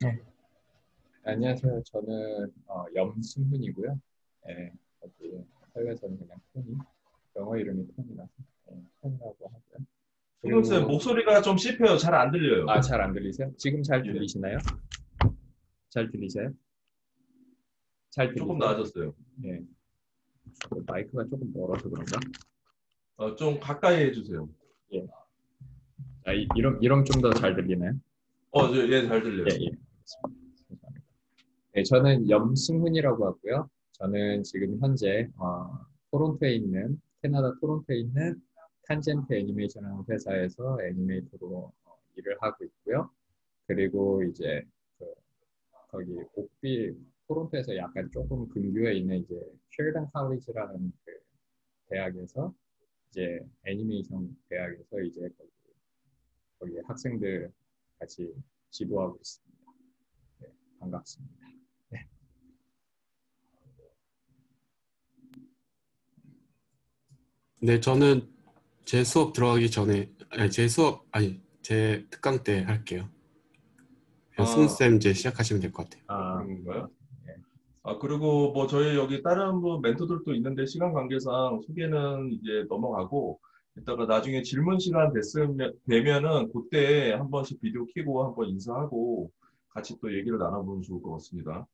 네. 안녕하세요. 저는 염승훈이고요. 예, 여기 해외에서는 그냥 토니, 영어 이름이 토니라서 토니라고 하고요. 승훈쌤 그리고 목소리가 좀 씹혀요. 잘 안 들려요. 잘 안 들리세요? 지금 잘 예, 들리시나요? 잘 들리세요? 잘 조금 들리세요? 나아졌어요. 예, 마이크가 조금 멀어서 그런가? 좀 가까이 해주세요. 예, 이럼 좀 더 잘 들리나요? 예, 잘 들려요. 예, 예. 죄송합니다. 네, 저는 염승훈이라고 하고요. 저는 지금 현재 토론토에 있는 캐나다 토론토에 있는 탄젠트 애니메이션이라는 회사에서 애니메이터로 일을 하고 있고요. 그리고 이제 거기 옥빌 토론토에서 약간 조금 근교에 있는 이제 쉘던 칼리지라는 그 대학에서 이제 애니메이션 대학에서 이제 거기 학생들 같이 지도하고 있습니다. 네, 반갑습니다. 네. 네, 저는 제 수업 들어가기 전에, 제 특강 때 할게요. 그냥 승쌤 이제 시작하시면 될 것 같아요. 그런 건가요? 네. 그리고 뭐 저희 여기 다른 멘토들도 있는데 시간 관계상 소개는 이제 넘어가고 이따가 나중에 질문 시간 되면은 그때 한 번씩 비디오 켜고 한번 인사하고 같이 또 얘기를 나눠보면 좋을 것 같습니다.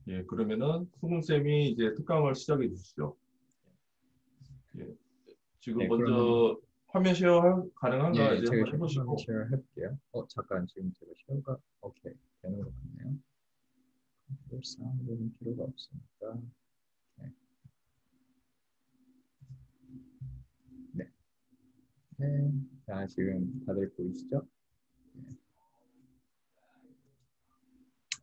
예, 그러면은 승훈쌤이 이제 특강을 시작해 주시죠. 예, 지금 네, 먼저 화면 쉐어 가능한가 예, 이제 제가 한번 해보시고. 쉐어 해볼게요. 잠깐 지금 제가 쉐어가 오케이 되는 것 같네요. 사운드는 필요가 없으니까. 네. 네. 자, 지금 다들 보이시죠?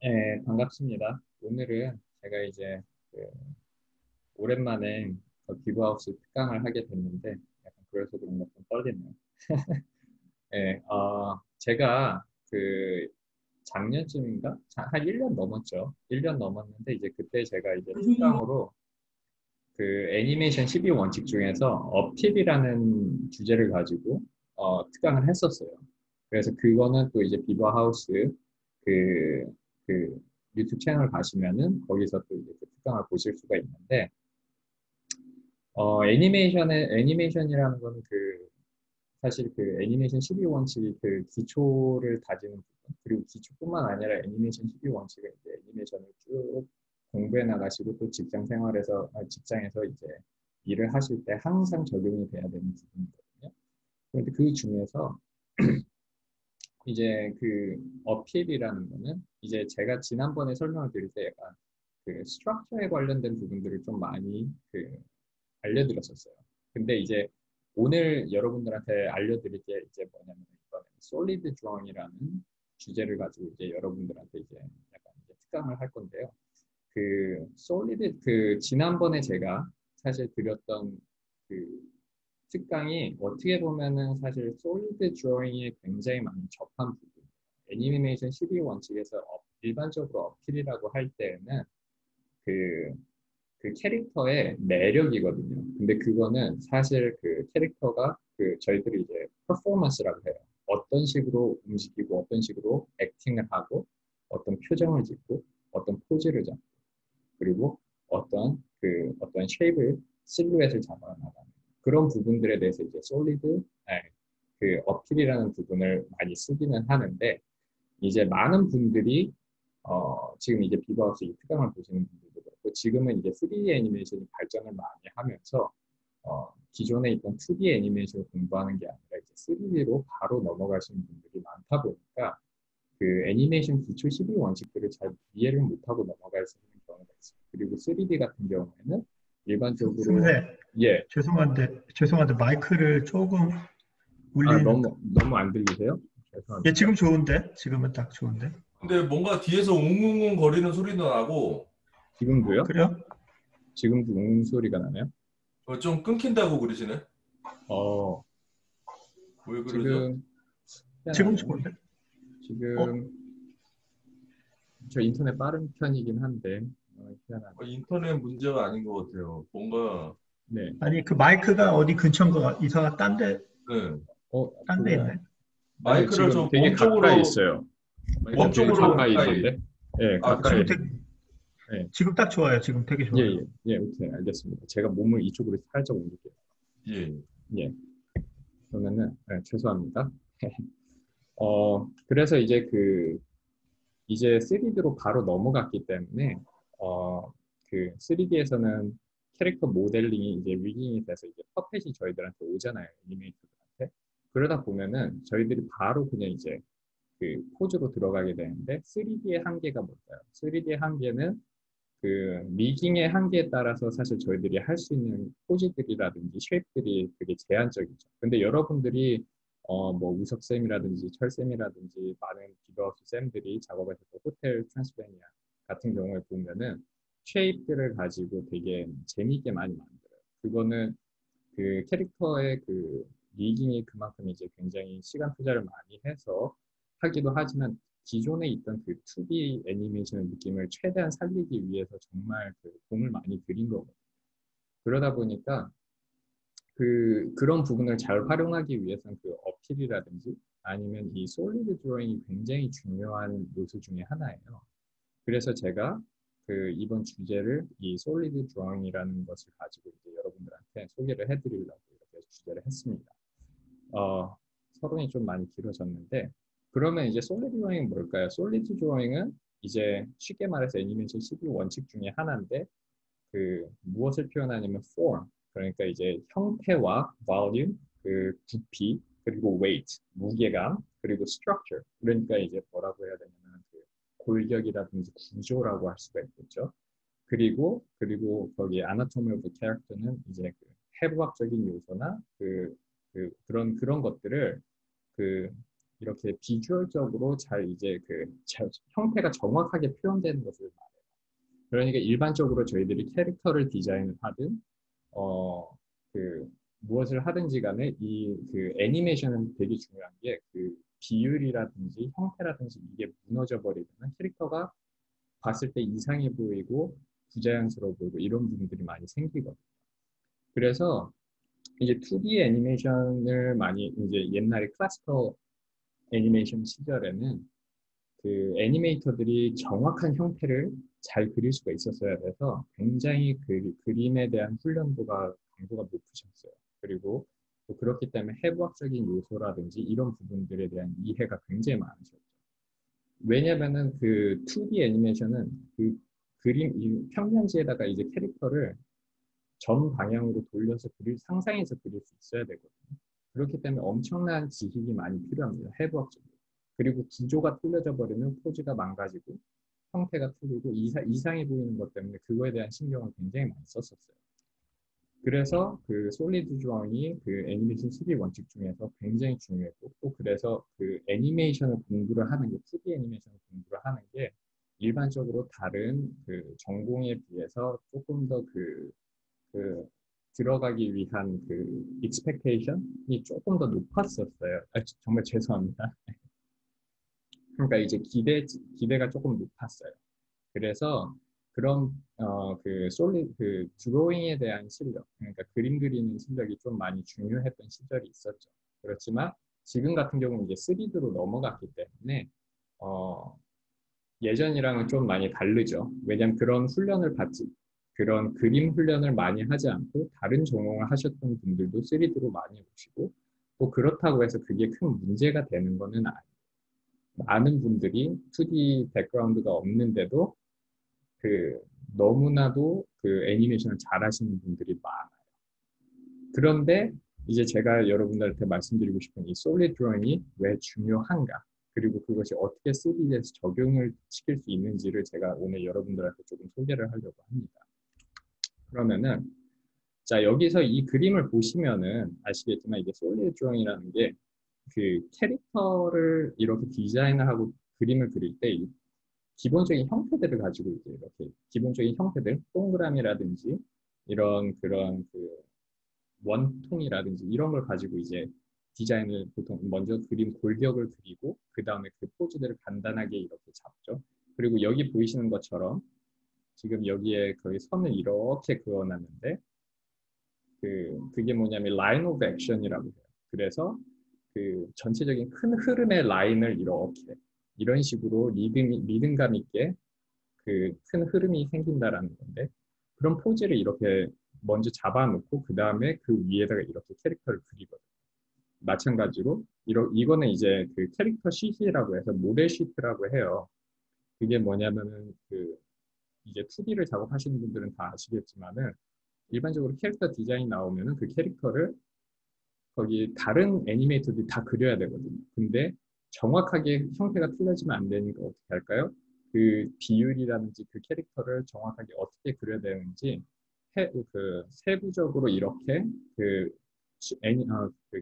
네, 반갑습니다. 오늘은 제가 이제 오랜만에 기브하우스 특강을 하게 됐는데 약간 그래서 그런가 좀 떨리네요. 네, 제가 작년쯤인가? 한 1년 넘었죠. 1년 넘었는데 이제 그때 제가 이제 특강으로 애니메이션 12원칙 중에서 업팁이라는 주제를 가지고 특강을 했었어요. 그래서 그거는 또 이제 비버하우스 그, 그 유튜브 채널 가시면은 거기서 또 이제 그 특강을 보실 수가 있는데 애니메이션이라는 거는 사실 애니메이션 12원칙이 기초를 다지는 부분, 그리고 기초뿐만 아니라 애니메이션 12원칙은 이제 애니메이션을 쭉 공부해 나가시고 또 직장에서 이제 일을 하실 때 항상 적용이 돼야 되는 부분이거든요. 그런데 그 중에서 이제 어필이라는 거는 이제 제가 지난번에 설명을 드릴 때 약간 스트럭처에 관련된 부분들을 좀 많이 알려드렸었어요. 근데 이제 오늘 여러분들한테 알려드릴 게 이제 뭐냐면 이번에 솔리드 드로잉이라는 주제를 가지고 이제 여러분들한테 이제 약간 이제 특강을 할 건데요. 지난번에 제가 사실 드렸던 특강이 어떻게 보면은 사실 솔리드 드로잉에 굉장히 많이 접한 부분. 애니메이션 12원칙에서 일반적으로 어필이라고 할 때는 그 캐릭터의 매력이거든요. 근데 그거는 사실 캐릭터가 저희들이 이제 퍼포먼스라고 해요. 어떤 식으로 움직이고 어떤 식으로 액팅을 하고 어떤 표정을 짓고 어떤 포즈를 잡고 그리고 어떤 쉐입을 실루엣을 잡아 나가는 그런 부분들에 대해서 이제 솔리드 어필이라는 부분을 많이 쓰기는 하는데 이제 많은 분들이 지금 이제 비버하우스 이 특강을 보시는 분들도 그렇고 지금은 이제 3D 애니메이션이 발전을 많이 하면서 기존에 있던 2D 애니메이션을 공부하는 게 아니라 이제 3D로 바로 넘어가시는 분들이 많다 보니까 애니메이션 기초 12원칙들을 잘 이해를 못하고 넘어갈 수 있는 경우가 있습니다. 그리고 3D 같은 경우에는 일반적으로 예. 죄송한데 마이크를 조금 올리는 너무 안 들리세요? 죄송합니다. 예, 지금 좋은데? 지금은 딱 좋은데? 근데 뭔가 뒤에서 웅웅웅 거리는 소리도 나고. 지금도요? 그래요? 지금도 웅 소리가 나나요? 좀 끊긴다고 그러시네. 왜 그러죠? 지금 좋은데? 지금 저 인터넷 빠른 편이긴 한데 인터넷 문제가 아닌 것 같아요. 뭔가 네. 아니 그 마이크가 어디 근처인가 이상한 딴데 네. 딴데 있네. 마이크를 좀 되게 몸쪽으로 가까이 있어요. 몸쪽으로 가까이 가까이. 있는데. 예, 아, 가까이. 네. 지금 딱 좋아요. 지금 되게 좋아요. 예, 오케이, 알겠습니다. 제가 몸을 이쪽으로 살짝 옮길게요. 예. 그러면은, 죄송합니다. 그래서 이제 이제 3D로 바로 넘어갔기 때문에, 그 3D에서는 캐릭터 모델링이 이제 위깅이 돼서 이제 퍼펫이 저희들한테 오잖아요. 애니메이터들한테. 그러다 보면은 저희들이 바로 그냥 이제 그 포즈로 들어가게 되는데 3D의 한계가 뭘까요? 3D의 한계는 그 미깅의 한계에 따라서 사실 저희들이 할 수 있는 포즈들이라든지 쉐입들이 되게 제한적이죠. 근데 여러분들이 뭐 우석쌤이라든지 철쌤이라든지 많은 비더하우스 쌤들이 작업하셨던 호텔 트랜스페니아 같은 경우에 보면은 쉐입들을 가지고 되게 재미있게 많이 만들어요. 그거는 그 캐릭터의 그 미깅이 그만큼 이제 굉장히 시간 투자를 많이 해서 하기도 하지만 기존에 있던 그 2D 애니메이션 느낌을 최대한 살리기 위해서 정말 그 공을 많이 들인 거거든요. 그러다 보니까 그런 부분을 잘 활용하기 위해서는 그 어필이라든지 아니면 이 솔리드 드로잉이 굉장히 중요한 요소 중에 하나예요. 그래서 제가 그 이번 주제를 이 솔리드 드로잉이라는 것을 가지고 이제 여러분들한테 소개를 해드리려고 이렇게 주제를 했습니다. 서론이 좀 많이 길어졌는데 그러면 이제 솔리드 드로잉은 뭘까요? 솔리드 드로잉은 이제 쉽게 말해서 애니메이션 12 원칙 중에 하나인데 그 무엇을 표현하냐면 form 그러니까 이제 형태와 volume 그 부피 그리고 weight 무게감 그리고 structure 그러니까 이제 뭐라고 해야 되냐면 그 골격이라든지 구조라고 할 수가 있겠죠. 그리고 거기 anatomy of the character는 이제 그 해부학적인 요소나 그런 것들을 이렇게 비주얼적으로 잘 이제 형태가 정확하게 표현되는 것을 말해요. 그러니까 일반적으로 저희들이 캐릭터를 디자인을 하든 무엇을 하든지 간에 그 애니메이션은 되게 중요한 게 그 비율이라든지 형태라든지 이게 무너져 버리면 캐릭터가 봤을 때 이상해 보이고 부자연스러워 보이고 이런 부분들이 많이 생기거든요. 그래서 이제 2D 애니메이션을 많이 이제 옛날에 클래시컬 애니메이션 시절에는 그 애니메이터들이 정확한 형태를 잘 그릴 수가 있었어야 돼서 굉장히 그림에 대한 훈련도가 강도가 높으셨어요. 그리고 또 그렇기 때문에 해부학적인 요소라든지 이런 부분들에 대한 이해가 굉장히 많으셨죠. 왜냐면은 그 2D 애니메이션은 그 그림 평면지에다가 이제 캐릭터를 전 방향으로 돌려서 상상해서 그릴 수 있어야 되거든요. 그렇기 때문에 엄청난 지식이 많이 필요합니다. 해부학적으로. 그리고 구조가 틀려져 버리면 포즈가 망가지고 형태가 틀리고 이상해 보이는 것 때문에 그거에 대한 신경을 굉장히 많이 썼었어요. 그래서 그 솔리드 드로잉이 그 애니메이션 12 원칙 중에서 굉장히 중요했고 또 그래서 그 애니메이션을 공부를 하는 게 2D 애니메이션을 공부를 하는 게 일반적으로 다른 그 전공에 비해서 조금 더 들어가기 위한 그 expectation이 조금 더 높았었어요. 정말 죄송합니다. 그러니까 이제 기대가 조금 높았어요. 그래서 그런 그 드로잉에 대한 실력, 그러니까 그림 그리는 실력이 좀 많이 중요했던 시절이 있었죠. 그렇지만 지금 같은 경우는 이제 3D로 넘어갔기 때문에 예전이랑은 좀 많이 다르죠. 왜냐하면 그런 그림 훈련을 많이 하지 않고 다른 전공을 하셨던 분들도 3D로 많이 오시고 또 그렇다고 해서 그게 큰 문제가 되는 거는 아니에요. 많은 분들이 2D 백그라운드가 없는데도 너무나도 그 애니메이션을 잘 하시는 분들이 많아요. 그런데 이제 제가 여러분들한테 말씀드리고 싶은 이 솔리드 드로잉이 왜 중요한가 그리고 그것이 어떻게 3D에서 적용을 시킬 수 있는지를 제가 오늘 여러분들한테 조금 소개를 하려고 합니다. 그러면은 자 여기서 이 그림을 보시면은 아시겠지만 이게 솔리드 드로잉이라는 게 그 캐릭터를 이렇게 디자인을 하고 그림을 그릴 때 기본적인 형태들을 가지고 이제 이렇게 기본적인 형태들 동그라미라든지 이런 그런 원통이라든지 이런 걸 가지고 이제 디자인을 보통 먼저 그림 골격을 그리고 그 다음에 그 포즈들을 간단하게 이렇게 잡죠. 그리고 여기 보이시는 것처럼 지금 여기에 거의 선을 이렇게 그어놨는데 그게 뭐냐면 라인 오브 액션이라고 해요. 그래서 그 전체적인 큰 흐름의 라인을 이렇게 이런 식으로 리듬감 있게 그 큰 흐름이 생긴다라는 건데 그런 포즈를 이렇게 먼저 잡아놓고 그 다음에 그 위에다가 이렇게 캐릭터를 그리거든요. 마찬가지로 이거는 이제 그 캐릭터 시트라고 해서 모델 시트라고 해요. 그게 뭐냐면은 그 이제 2D를 작업하시는 분들은 다 아시겠지만은 일반적으로 캐릭터 디자인 나오면은 그 캐릭터를 거기 다른 애니메이터들이 다 그려야 되거든요. 근데 정확하게 형태가 틀려지면 안 되니까 어떻게 할까요? 그 비율이라든지 그 캐릭터를 정확하게 어떻게 그려야 되는지 그 세부적으로 이렇게 그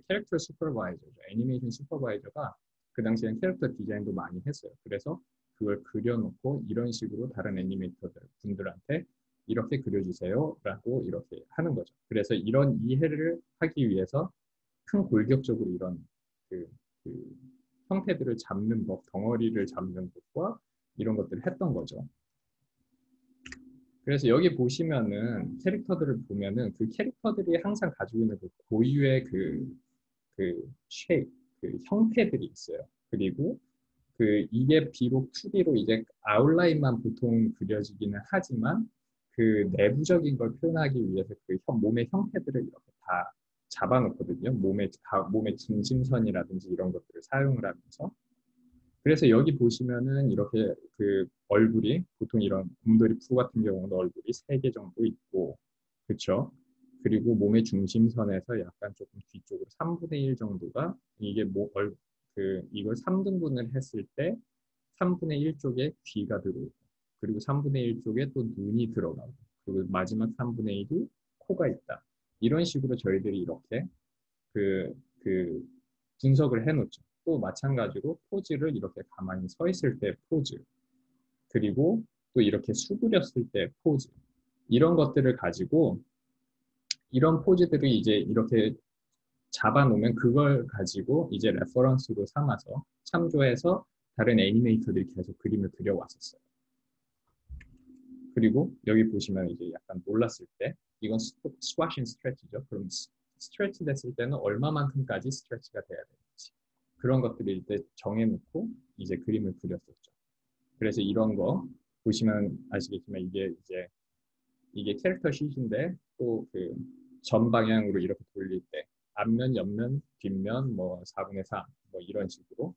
캐릭터 슈퍼바이저죠. 애니메이션 슈퍼바이저가 그 당시엔 캐릭터 디자인도 많이 했어요. 그래서 그걸 그려놓고 이런 식으로 다른 애니메이터들 분들한테 이렇게 그려주세요 라고 이렇게 하는 거죠. 그래서 이런 이해를 하기 위해서 큰 골격적으로 이런 그 형태들을 잡는 법, 덩어리를 잡는 법과 이런 것들을 했던 거죠. 그래서 여기 보시면은 캐릭터들을 보면은 그 캐릭터들이 항상 가지고 있는 그 고유의 쉐입, 그 형태들이 있어요. 그리고 이게 비록 2D로 이제 아웃라인만 보통 그려지기는 하지만 그 내부적인 걸 표현하기 위해서 그 몸의 형태들을 이렇게 다 잡아놓거든요. 몸의 중심선이라든지 이런 것들을 사용을 하면서. 그래서 여기 보시면은 이렇게 그 얼굴이 보통 이런 곰돌이 푸 같은 경우는 얼굴이 3개 정도 있고, 그렇죠? 그리고 몸의 중심선에서 약간 조금 뒤쪽으로 3분의 1 정도가 이게 이걸 3등분을 했을 때 3분의 1 쪽에 귀가 들어오고, 그리고 3분의 1 쪽에 또 눈이 들어가고, 그리고 마지막 3분의 1이 코가 있다. 이런 식으로 저희들이 이렇게 분석을 해놓죠. 또 마찬가지로 포즈를 이렇게 가만히 서 있을 때 포즈, 그리고 또 이렇게 수그렸을 때 포즈, 이런 것들을 가지고 이런 포즈들을 이제 이렇게 잡아놓으면 그걸 가지고 이제 레퍼런스로 삼아서 참조해서 다른 애니메이터들이 계속 그림을 그려왔었어요. 그리고 여기 보시면 이제 약간 놀랐을 때 이건 스쿼싱 스트레치죠. 그럼 스트레치 됐을 때는 얼마만큼까지 스트레치가 돼야 되는지 그런 것들을 이제 정해놓고 이제 그림을 그렸었죠. 그래서 이런 거 보시면 아시겠지만 이게 캐릭터 시트인데 또 그 전 방향으로 이렇게 돌릴 때 앞면, 옆면, 뒷면 뭐 4분의 3 뭐 이런 식으로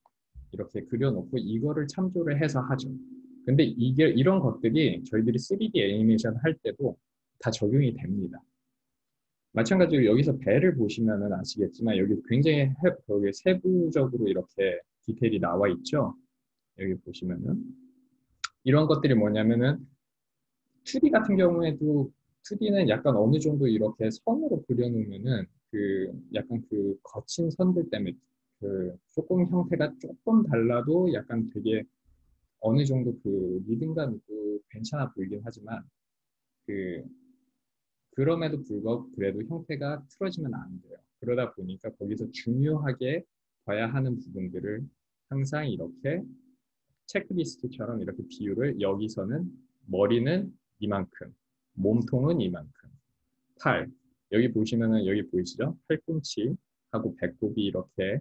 이렇게 그려놓고 이거를 참조를 해서 하죠. 근데 이런 것들이 저희들이 3D 애니메이션 할 때도 다 적용이 됩니다. 마찬가지로 여기서 배를 보시면은 아시겠지만 여기 굉장히 여기 세부적으로 이렇게 디테일이 나와 있죠. 여기 보시면은 이런 것들이 뭐냐면은 2D 같은 경우에도 2D는 약간 어느 정도 이렇게 선으로 그려놓으면은 약간 거친 선들 때문에 조금 형태가 조금 달라도 약간 되게 어느 정도 리듬감 있고 괜찮아 보이긴 하지만 그럼에도 불구하고 그래도 형태가 틀어지면 안 돼요. 그러다 보니까 거기서 중요하게 봐야 하는 부분들을 항상 이렇게 체크리스트처럼 이렇게 비율을 여기서는 머리는 이만큼, 몸통은 이만큼, 팔, 여기 보시면은 여기 보이시죠? 팔꿈치하고 배꼽이 이렇게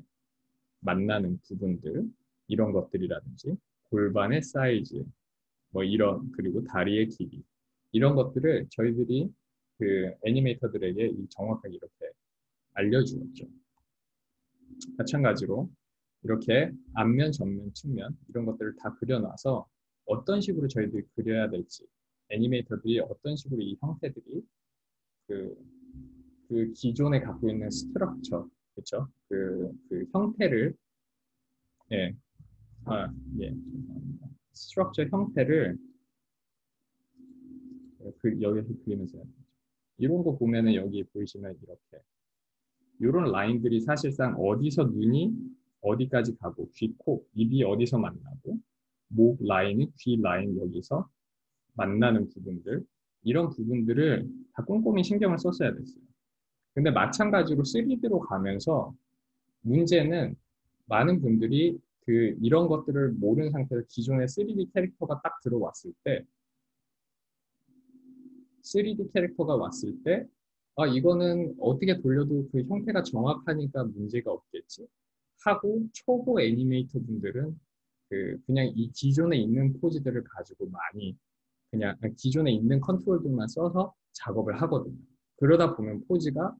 만나는 부분들, 이런 것들이라든지 골반의 사이즈, 뭐 그리고 다리의 길이, 이런 것들을 저희들이 애니메이터들에게 정확하게 이렇게 알려주었죠. 마찬가지로 이렇게 앞면, 전면, 측면 이런 것들을 다 그려놔서 어떤 식으로 저희들이 그려야 될지 애니메이터들이 어떤 식으로 이 형태들이 그 기존에 갖고 있는 스트럭처, 그렇죠? 그 형태를 스트럭처 형태를 여기서 그리면서 이런 거 보면은 여기 보이시면 이렇게 이런 라인들이 사실상 어디서 눈이 어디까지 가고 귀, 코, 입이 어디서 만나고 목 라인이 귀 라인 여기서 만나는 부분들 이런 부분들을 다 꼼꼼히 신경을 썼어야 됐어요. 근데 마찬가지로 3D로 가면서 문제는 많은 분들이 이런 것들을 모르는 상태에서 기존의 3D 캐릭터가 딱 들어왔을 때 3D 캐릭터가 왔을 때 이거는 어떻게 돌려도 그 형태가 정확하니까 문제가 없겠지 하고 초보 애니메이터 분들은 그냥 이 기존에 있는 포즈들을 가지고 많이 그냥 기존에 있는 컨트롤들만 써서 작업을 하거든요. 그러다 보면 포즈가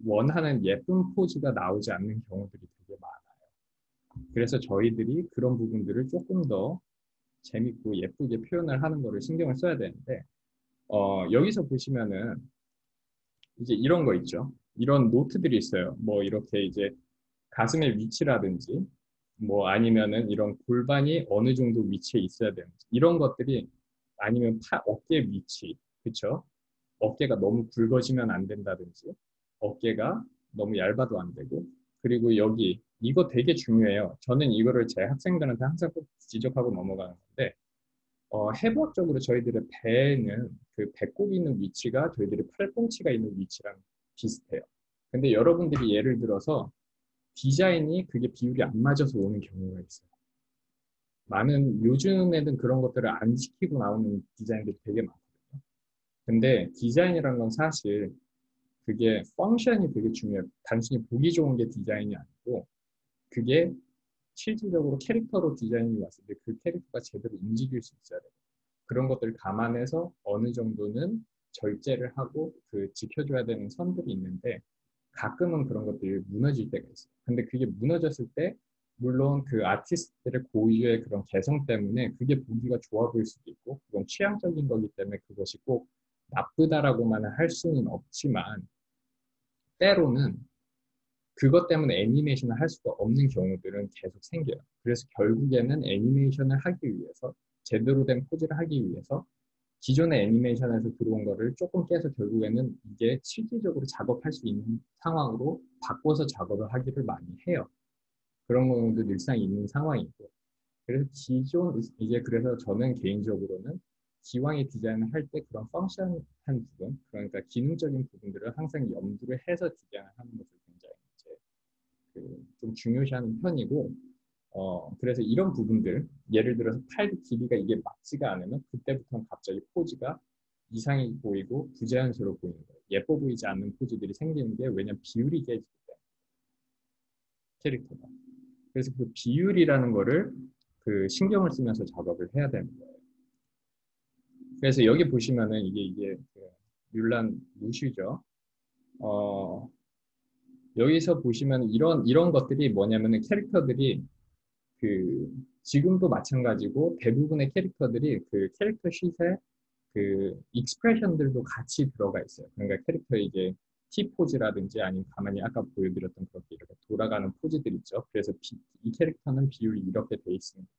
원하는 예쁜 포즈가 나오지 않는 경우들이 되게 많아요. 그래서 저희들이 그런 부분들을 조금 더 재밌고 예쁘게 표현을 하는 거를 신경을 써야 되는데, 여기서 보시면은 이제 이런 거 있죠. 이런 노트들이 있어요. 뭐 이렇게 이제 가슴의 위치라든지 뭐 아니면은 이런 골반이 어느 정도 위치에 있어야 되는지 이런 것들이 아니면 어깨 위치, 그쵸? 어깨가 너무 굵어지면 안 된다든지 어깨가 너무 얇아도 안 되고 그리고 여기 이거 되게 중요해요. 저는 이거를 제 학생들한테 항상 꼭 지적하고 넘어가는 건데 해부학적으로 저희들의 배에는 그 배꼽이 있는 위치가 저희들의 팔꿈치가 있는 위치랑 비슷해요. 근데 여러분들이 예를 들어서 디자인이 그게 비율이 안 맞아서 오는 경우가 있어요. 많은 요즘에는 그런 것들을 안 시키고 나오는 디자인들이 되게 많거든요. 근데 디자인이라는 건 사실 그게 펑션이 되게 중요해요. 단순히 보기 좋은 게 디자인이 아니고 그게 실질적으로 캐릭터로 디자인이 왔을 때 그 캐릭터가 제대로 움직일 수 있어야 돼요. 그런 것들을 감안해서 어느 정도는 절제를 하고 지켜줘야 되는 선들이 있는데 가끔은 그런 것들이 무너질 때가 있어요. 근데 그게 무너졌을 때 물론 그 아티스트들의 고유의 그런 개성 때문에 그게 보기가 좋아 보일 수도 있고 그건 취향적인 거기 때문에 그것이 꼭 나쁘다라고만 할 수는 없지만 때로는 그것 때문에 애니메이션을 할 수가 없는 경우들은 계속 생겨요. 그래서 결국에는 애니메이션을 하기 위해서 제대로 된 포즈를 하기 위해서 기존의 애니메이션에서 들어온 거를 조금 깨서 결국에는 이게 실질적으로 작업할 수 있는 상황으로 바꿔서 작업을 하기를 많이 해요. 그런 경우도 늘상 있는 상황이고. 그래서 그래서 저는 개인적으로는 기왕에 디자인을 할 때 그런 펑션한 부분, 그러니까 기능적인 부분들을 항상 염두를 해서 디자인을 하는 것을 굉장히 좀 중요시하는 편이고, 그래서 이런 부분들, 예를 들어서 팔 길이가 이게 맞지가 않으면 그때부터는 갑자기 포즈가 이상해 보이고 부자연스러워 보이는 거예요. 예뻐 보이지 않는 포즈들이 생기는 게 왜냐면 비율이 깨지기 때문에 캐릭터가. 그래서 그 비율이라는 거를 신경을 쓰면서 작업을 해야 되는 거예요. 그래서 여기 보시면은 이게 뮬란 루슈죠. 여기서 보시면 이런 것들이 뭐냐면은 캐릭터들이 지금도 마찬가지고 대부분의 캐릭터들이 캐릭터 쉿에 익스프레션들도 같이 들어가 있어요. 그러니까 캐릭터의 이제 T 포즈라든지 아니면 가만히 아까 보여드렸던 그렇게 이렇게 돌아가는 포즈들 있죠. 그래서 이 캐릭터는 비율이 이렇게 돼 있습니다.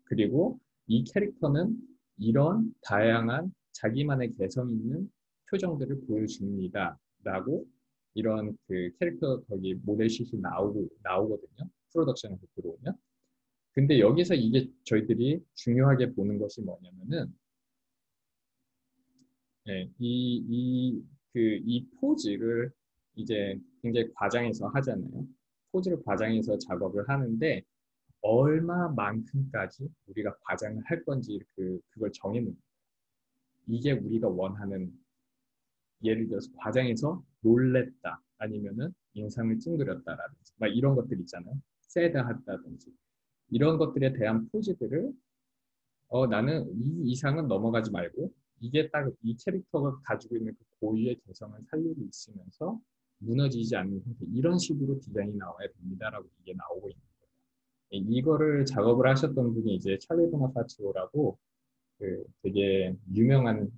그리고 이 캐릭터는 이런 다양한 자기만의 개성 있는 표정들을 보여줍니다. 라고 이런 캐릭터 거기 모델 쉿이 나오거든요. 프로덕션에서 들어오면. 근데 여기서 이게 저희들이 중요하게 보는 것이 뭐냐면은 이 포즈를 이제 굉장히 과장해서 하잖아요. 포즈를 과장해서 작업을 하는데 얼마만큼까지 우리가 과장을 할 건지 그걸 정해놓는 거예요. 이게 우리가 원하는 예를 들어서 과장해서 놀랬다 아니면은 인상을 찡그렸다라든지 막 이런 것들 있잖아요. 새드하다든지 이런 것들에 대한 포즈들을 나는 이 이상은 넘어가지 말고 이게 딱 이 캐릭터가 가지고 있는 그 고유의 개성을 살리고 있으면서 무너지지 않는 형태 이런 식으로 디자인이 나와야 됩니다라고 이게 나오고 있는 거예요. 이거를 작업을 하셨던 분이 이제 찰리 보나파치오라고 되게 유명한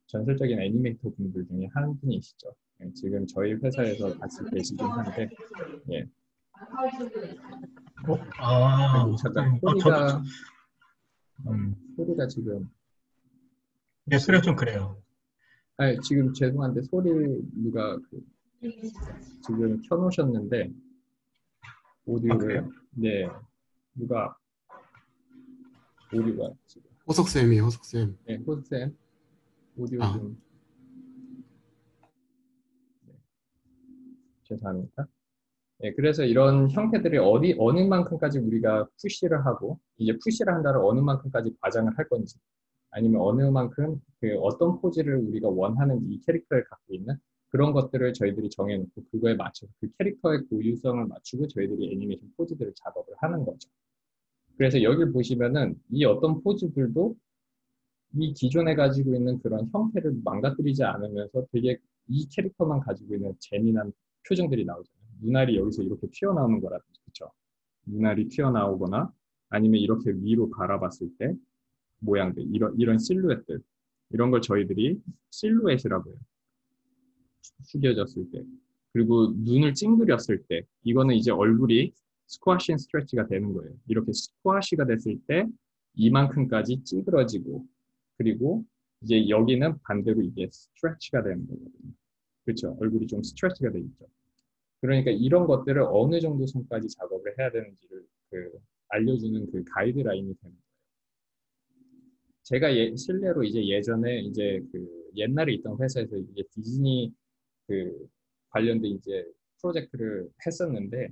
전설적인 애니메이터 분들 중에 한 분이시죠. 지금 저희 회사에서 같이 계시긴 한데, 예. 잠깐 소리가 지금. 네, 소리가 좀 그래요. 아니, 지금 죄송한데 소리 누가 지금 켜놓으셨는데 오디오를 네 누가 오디오가 지금 호석쌤이에요, 호석쌤. 네, 호스쌤 오디오 좀 죄송합니다. 네, 그래서 이런 형태들이 어느 만큼까지 우리가 푸시를 하고 이제 푸시를 한다를 어느 만큼까지 과장을 할 건지 아니면 어느 만큼 어떤 포즈를 우리가 원하는지 이 캐릭터를 갖고 있는 그런 것들을 저희들이 정해놓고 그거에 맞춰서 그 캐릭터의 고유성을 맞추고 저희들이 애니메이션 포즈들을 작업을 하는 거죠. 그래서 여기 보시면은 이 어떤 포즈들도 이 기존에 가지고 있는 그런 형태를 망가뜨리지 않으면서 되게 이 캐릭터만 가지고 있는 재미난 표정들이 나오잖아요. 눈알이 여기서 이렇게 튀어나오는 거라든지, 그렇죠? 눈알이 튀어나오거나 아니면 이렇게 위로 바라봤을 때 모양들, 이런 실루엣들, 이런 걸 저희들이 실루엣이라고 해요. 숙여졌을 때. 그리고 눈을 찡그렸을 때, 이거는 이제 얼굴이 스쿼시 앤 스트레치가 되는 거예요. 이렇게 스쿼시가 됐을 때 이만큼까지 찌그러지고, 그리고 이제 여기는 반대로 이게 스트레치가 되는 거거든요. 그렇죠? 얼굴이 좀 스트레치가 돼 있죠. 그러니까 이런 것들을 어느 정도 선까지 작업을 해야 되는지를 알려주는 그 가이드라인이 되는 거예요. 제가 실례로 이제 예전에 이제 옛날에 있던 회사에서 이제 디즈니 관련된 이제 프로젝트를 했었는데,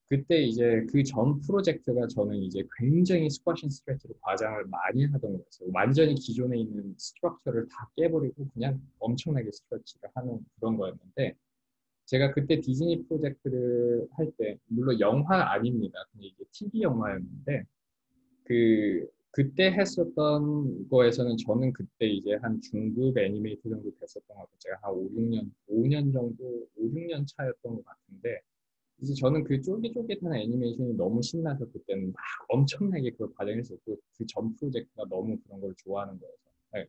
그때 이제 그 전 프로젝트가 저는 이제 굉장히 스쿼시 스트레치로 과장을 많이 하던 거였어요. 완전히 기존에 있는 스트럭처를 다 깨버리고 그냥 엄청나게 스트레치를 하는 그런 거였는데, 제가 그때 디즈니 프로젝트를 할 때, 물론 영화 아닙니다. 근데 이게 TV 영화였는데, 그때 했었던 거에서는 저는 그때 이제 한 중급 애니메이터 정도 됐었던 것 같아요. 제가 한 5년 정도, 5, 6년 차였던 것 같은데, 이제 저는 그 쫄깃쫄깃한 애니메이션이 너무 신나서 그때는 막 엄청나게 그걸 과정했었고, 그 전 프로젝트가 너무 그런 걸 좋아하는 거여서. 네.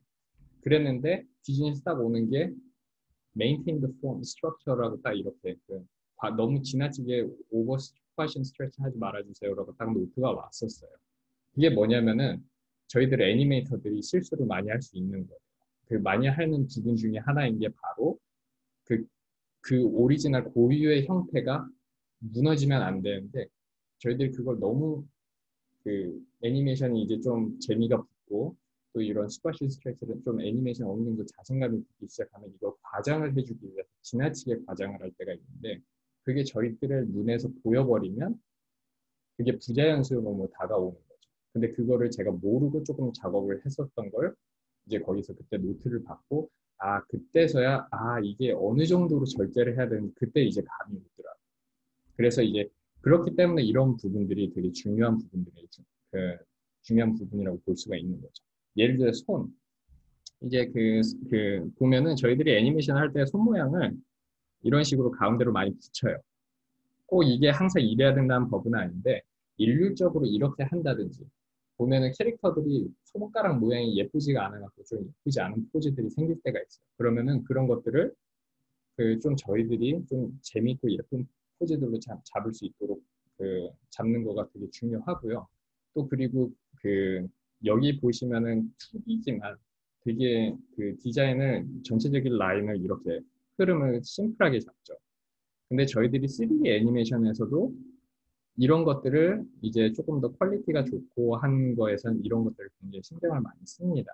그랬는데, 디즈니에서 딱 오는 게 maintain the form, structure라고 딱 이렇게 너무 지나치게 over squash stretch 하지 말아주세요라고 딱 노트가 왔었어요. 이게 뭐냐면은 저희들 애니메이터들이 실수를 많이 할 수 있는 거예요. 많이 하는 부분 중에 하나인 게 바로 그 오리지널 고유의 형태가 무너지면 안 되는데, 저희들이 그걸 너무 애니메이션이 이제 좀 재미가 붙고 또 이런 스쿼시 스트레치는 좀 애니메이션 어느 정도 자신감이 붙기 시작하면 이걸 과장을 해주기 위해서 지나치게 과장을 할 때가 있는데, 그게 저희들의 눈에서 보여버리면 그게 부자연스러움으로 다가오는 거죠. 근데 그거를 제가 모르고 조금 작업을 했었던 걸 이제 거기서 그때 노트를 받고, 그때서야 이게 어느 정도로 절제를 해야 되는지 그때 이제 감이 오더라고요. 그래서 이제 그렇기 때문에 이런 부분들이 되게 중요한 중요한 부분이라고 볼 수가 있는 거죠. 예를 들어 손. 이제 보면은 저희들이 애니메이션 할 때 손 모양을 이런 식으로 가운데로 많이 붙여요. 꼭 이게 항상 이래야 된다는 법은 아닌데, 일률적으로 이렇게 한다든지, 보면은 캐릭터들이 손가락 모양이 예쁘지가 않아갖고 좀 예쁘지 않은 포즈들이 생길 때가 있어요. 그러면은 그런 것들을 좀 저희들이 좀 재미있고 예쁜 포즈들로 잡을 수 있도록 잡는 거가 되게 중요하고요. 또 그리고 여기 보시면은 2D지만 되게 디자인을 전체적인 라인을 이렇게 흐름을 심플하게 잡죠. 근데 저희들이 3D 애니메이션에서도 이런 것들을 이제 조금 더 퀄리티가 좋고 한 거에선 이런 것들을 굉장히 신경을 많이 씁니다.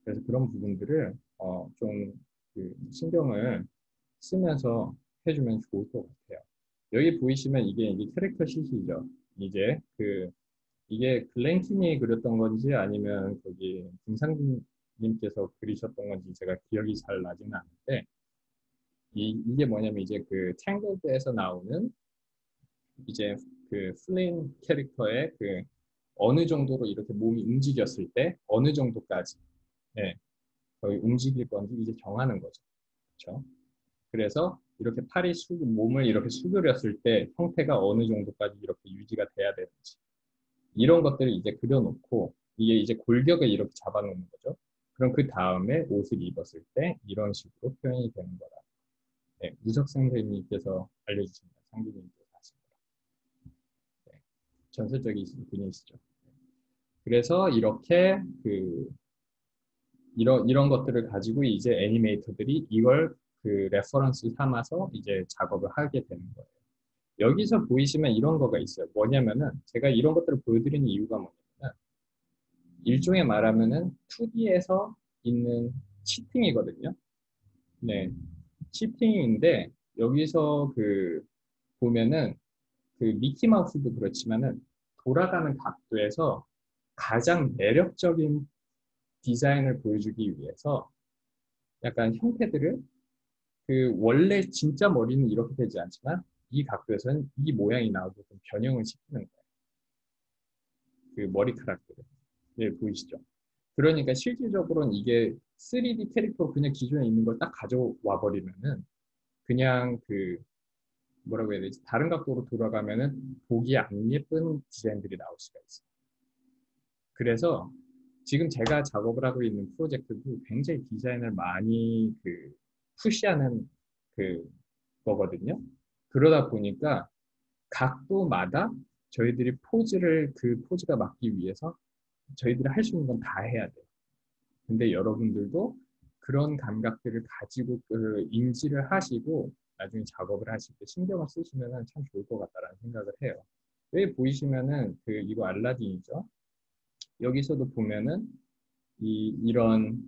그래서 그런 부분들을 좀 신경을 쓰면서 해주면 좋을 것 같아요. 여기 보이시면 이게 캐릭터 शी트이죠. 이제 이게 글렌킴이 그렸던 건지 아니면 거기 김상진님께서 그리셨던 건지 제가 기억이 잘 나지는 않는데, 이게 뭐냐면 이제 탱글드에서 나오는 이제 플레인 캐릭터의 어느 정도로 이렇게 몸이 움직였을 때 어느 정도까지 거의 움직일 건지 이제 정하는 거죠. 그렇죠? 그래서 이렇게 몸을 이렇게 수그렸을 때 형태가 어느 정도까지 이렇게 유지가 돼야 되는지, 이런 것들을 이제 그려놓고 이게 이제 골격을 이렇게 잡아놓는 거죠. 그럼 그 다음에 옷을 입었을 때 이런 식으로 표현이 되는 거다. 네, 우석 선생님께서 알려주신 상기님께서 하신 거다. 네, 전설적이신 분이시죠. 그래서 이렇게 이런 것들을 가지고 이제 애니메이터들이 이걸 레퍼런스 삼아서 이제 작업을 하게 되는 거예요. 여기서 보이시면 이런 거가 있어요. 뭐냐면은 제가 이런 것들을 보여드리는 이유가 뭐냐면, 일종의 말하면은 2D에서 있는 치팅이거든요. 네, 치팅인데 여기서 보면은 미키마우스도 그렇지만은 돌아가는 각도에서 가장 매력적인 디자인을 보여주기 위해서 약간 형태들을 그 원래 진짜 머리는 이렇게 되지 않지만 이 각도에서는 이 모양이 나오고 좀 변형을 시키는 거예요. 그 머리카락들을. 네, 보이시죠? 그러니까 실질적으로는 이게 3D 캐릭터 그냥 기존에 있는 걸 딱 가져와 버리면은 그냥 그 뭐라고 해야 되지? 다른 각도로 돌아가면은 보기 안 예쁜 디자인들이 나올 수가 있어요. 그래서 지금 제가 작업을 하고 있는 프로젝트도 굉장히 디자인을 많이 그 푸시하는 그 거거든요. 그러다 보니까 각도마다 저희들이 그 포즈가 맞기 위해서 저희들이 할 수 있는 건 다 해야 돼요. 근데 여러분들도 그런 감각들을 가지고 인지를 하시고 나중에 작업을 하실 때 신경을 쓰시면 참 좋을 것 같다라는 생각을 해요. 여기 보이시면은 이거 알라딘이죠. 여기서도 보면은 이런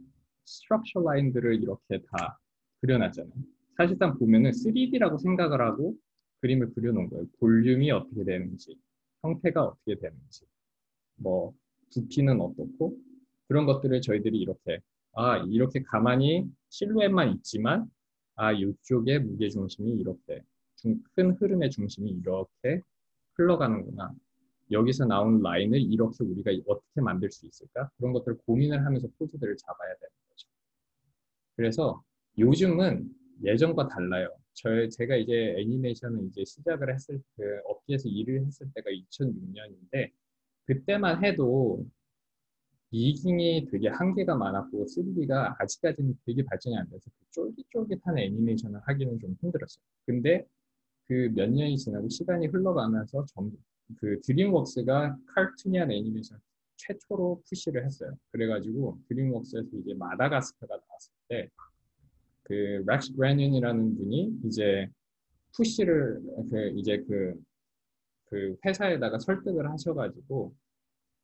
스트럭처 라인들을 이렇게 다 그려놨잖아요. 사실상 보면은 3D라고 생각을 하고 그림을 그려놓은 거예요. 볼륨이 어떻게 되는지, 형태가 어떻게 되는지, 뭐 부피는 어떻고 그런 것들을 저희들이 이렇게 가만히 실루엣만 있지만 이쪽에 무게 중심이 이렇게 큰 흐름의 중심이 이렇게 흘러가는구나. 여기서 나온 라인을 이렇게 우리가 어떻게 만들 수 있을까? 그런 것들을 고민을 하면서 포즈들을 잡아야 되는 거죠. 그래서 요즘은 예전과 달라요. 제가 이제 애니메이션을 이제 시작을 했을 업계에서 일을 했을 때가 2006년인데 그때만 해도 이깅이 되게 한계가 많았고 3D가 아직까지는 되게 발전이 안 돼서 쫄깃쫄깃한 애니메이션을 하기는 좀 힘들었어요. 근데 그 몇 년이 지나고 시간이 흘러가면서 그 드림웍스가 카툰이한 애니메이션 최초로 푸시를 했어요. 그래가지고 드림웍스에서 이제 마다가스카가 나왔을 때 그 렉스 그래닌이라는 분이 이제 푸시를 그 회사에다가 설득을 하셔가지고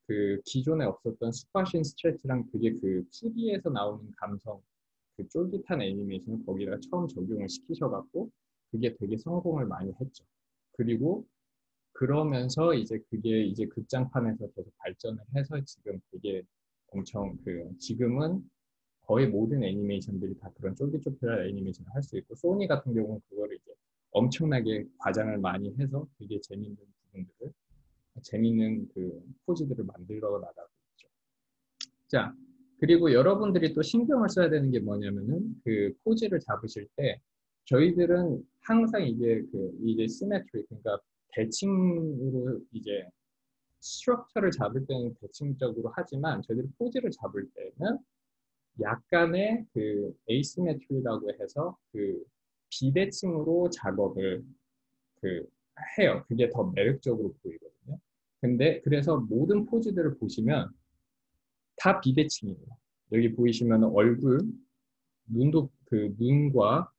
그 기존에 없었던 스파신 스트레치랑 그게 그 2D에서 나오는 감성, 그 쫄깃한 애니메이션을 거기다가 처음 적용을 시키셔갖고 그게 되게 성공을 많이 했죠. 그리고 그러면서 이제 그게 이제 극장판에서 계속 발전을 해서 지금 되게 엄청 지금은 거의 모든 애니메이션들이 다 그런 쫄깃쫄깃한 애니메이션을 할 수 있고 소니 같은 경우는 그거를 이제 엄청나게 과장을 많이 해서 되게 재밌는 그 포즈들을 만들어 나가고 있죠. 자, 그리고 여러분들이 또 신경을 써야 되는 게 뭐냐면은 그 포즈를 잡으실 때 저희들은 항상 이제 시메트리 그러니까 대칭으로 이제 스트럭처를 잡을 때는 대칭적으로 하지만 저희들이 포즈를 잡을 때는 약간의 그 에이시메트리라고 해서 그 비대칭으로 작업을 해요. 그게 더 매력적으로 보이거든요. 근데 그래서 모든 포즈들을 보시면 다 비대칭이에요. 여기 보이시면 얼굴, 눈도 눈과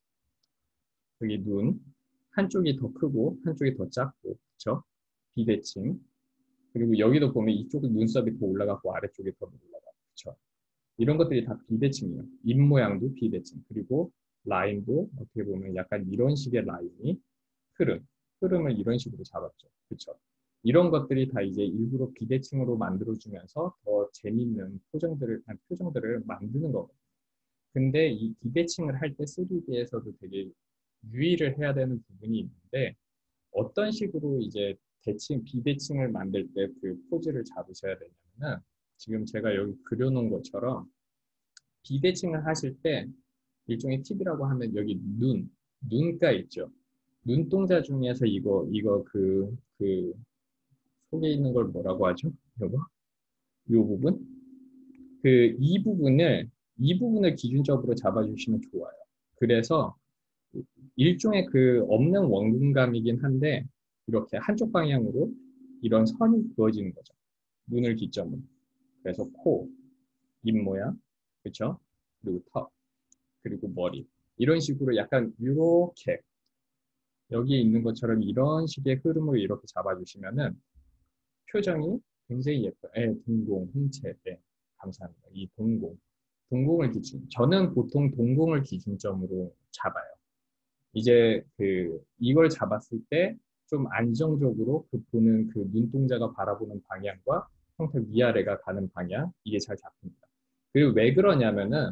여기 눈 한쪽이 더 크고 한쪽이 더 작고 그렇죠? 비대칭. 그리고 여기도 보면 이쪽은 눈썹이 더 올라가고 아래쪽이 더 올라가고 그렇죠? 이런 것들이 다 비대칭이에요. 입 모양도 비대칭. 그리고 라인도 어떻게 보면 약간 이런 식의 라인이 흐름을 이런 식으로 잡았죠. 그렇죠? 이런 것들이 다 이제 일부러 비대칭으로 만들어주면서 더 재밌는 표정들을 만드는 거거든요. 근데 이 비대칭을 할 때 3D에서도 되게 유의를 해야 되는 부분이 있는데 어떤 식으로 이제 비대칭을 만들 때 그 포즈를 잡으셔야 되냐면은 지금 제가 여기 그려놓은 것처럼 비대칭을 하실 때 일종의 팁이라고 하면 여기 눈가 있죠. 눈동자 중에서 이거 속에 있는 걸 뭐라고 하죠? 이 부분? 이 부분을 기준적으로 잡아주시면 좋아요. 그래서 일종의 없는 원근감이긴 한데 이렇게 한쪽 방향으로 이런 선이 그어지는 거죠. 눈을 기점으로. 그래서 코, 입 모양, 그렇죠? 그리고 턱, 그리고 머리. 이런 식으로 약간 이렇게 여기에 있는 것처럼 이런 식의 흐름으로 이렇게 잡아주시면은 표정이 굉장히 예뻐요. 동공, 홍채. 네, 감사합니다. 이 동공을 저는 보통 동공을 기준점으로 잡아요. 이제 이걸 잡았을 때 좀 안정적으로 보는 눈동자가 바라보는 방향과 형태 위아래가 가는 방향 이게 잘 잡힙니다. 그리고 왜 그러냐면은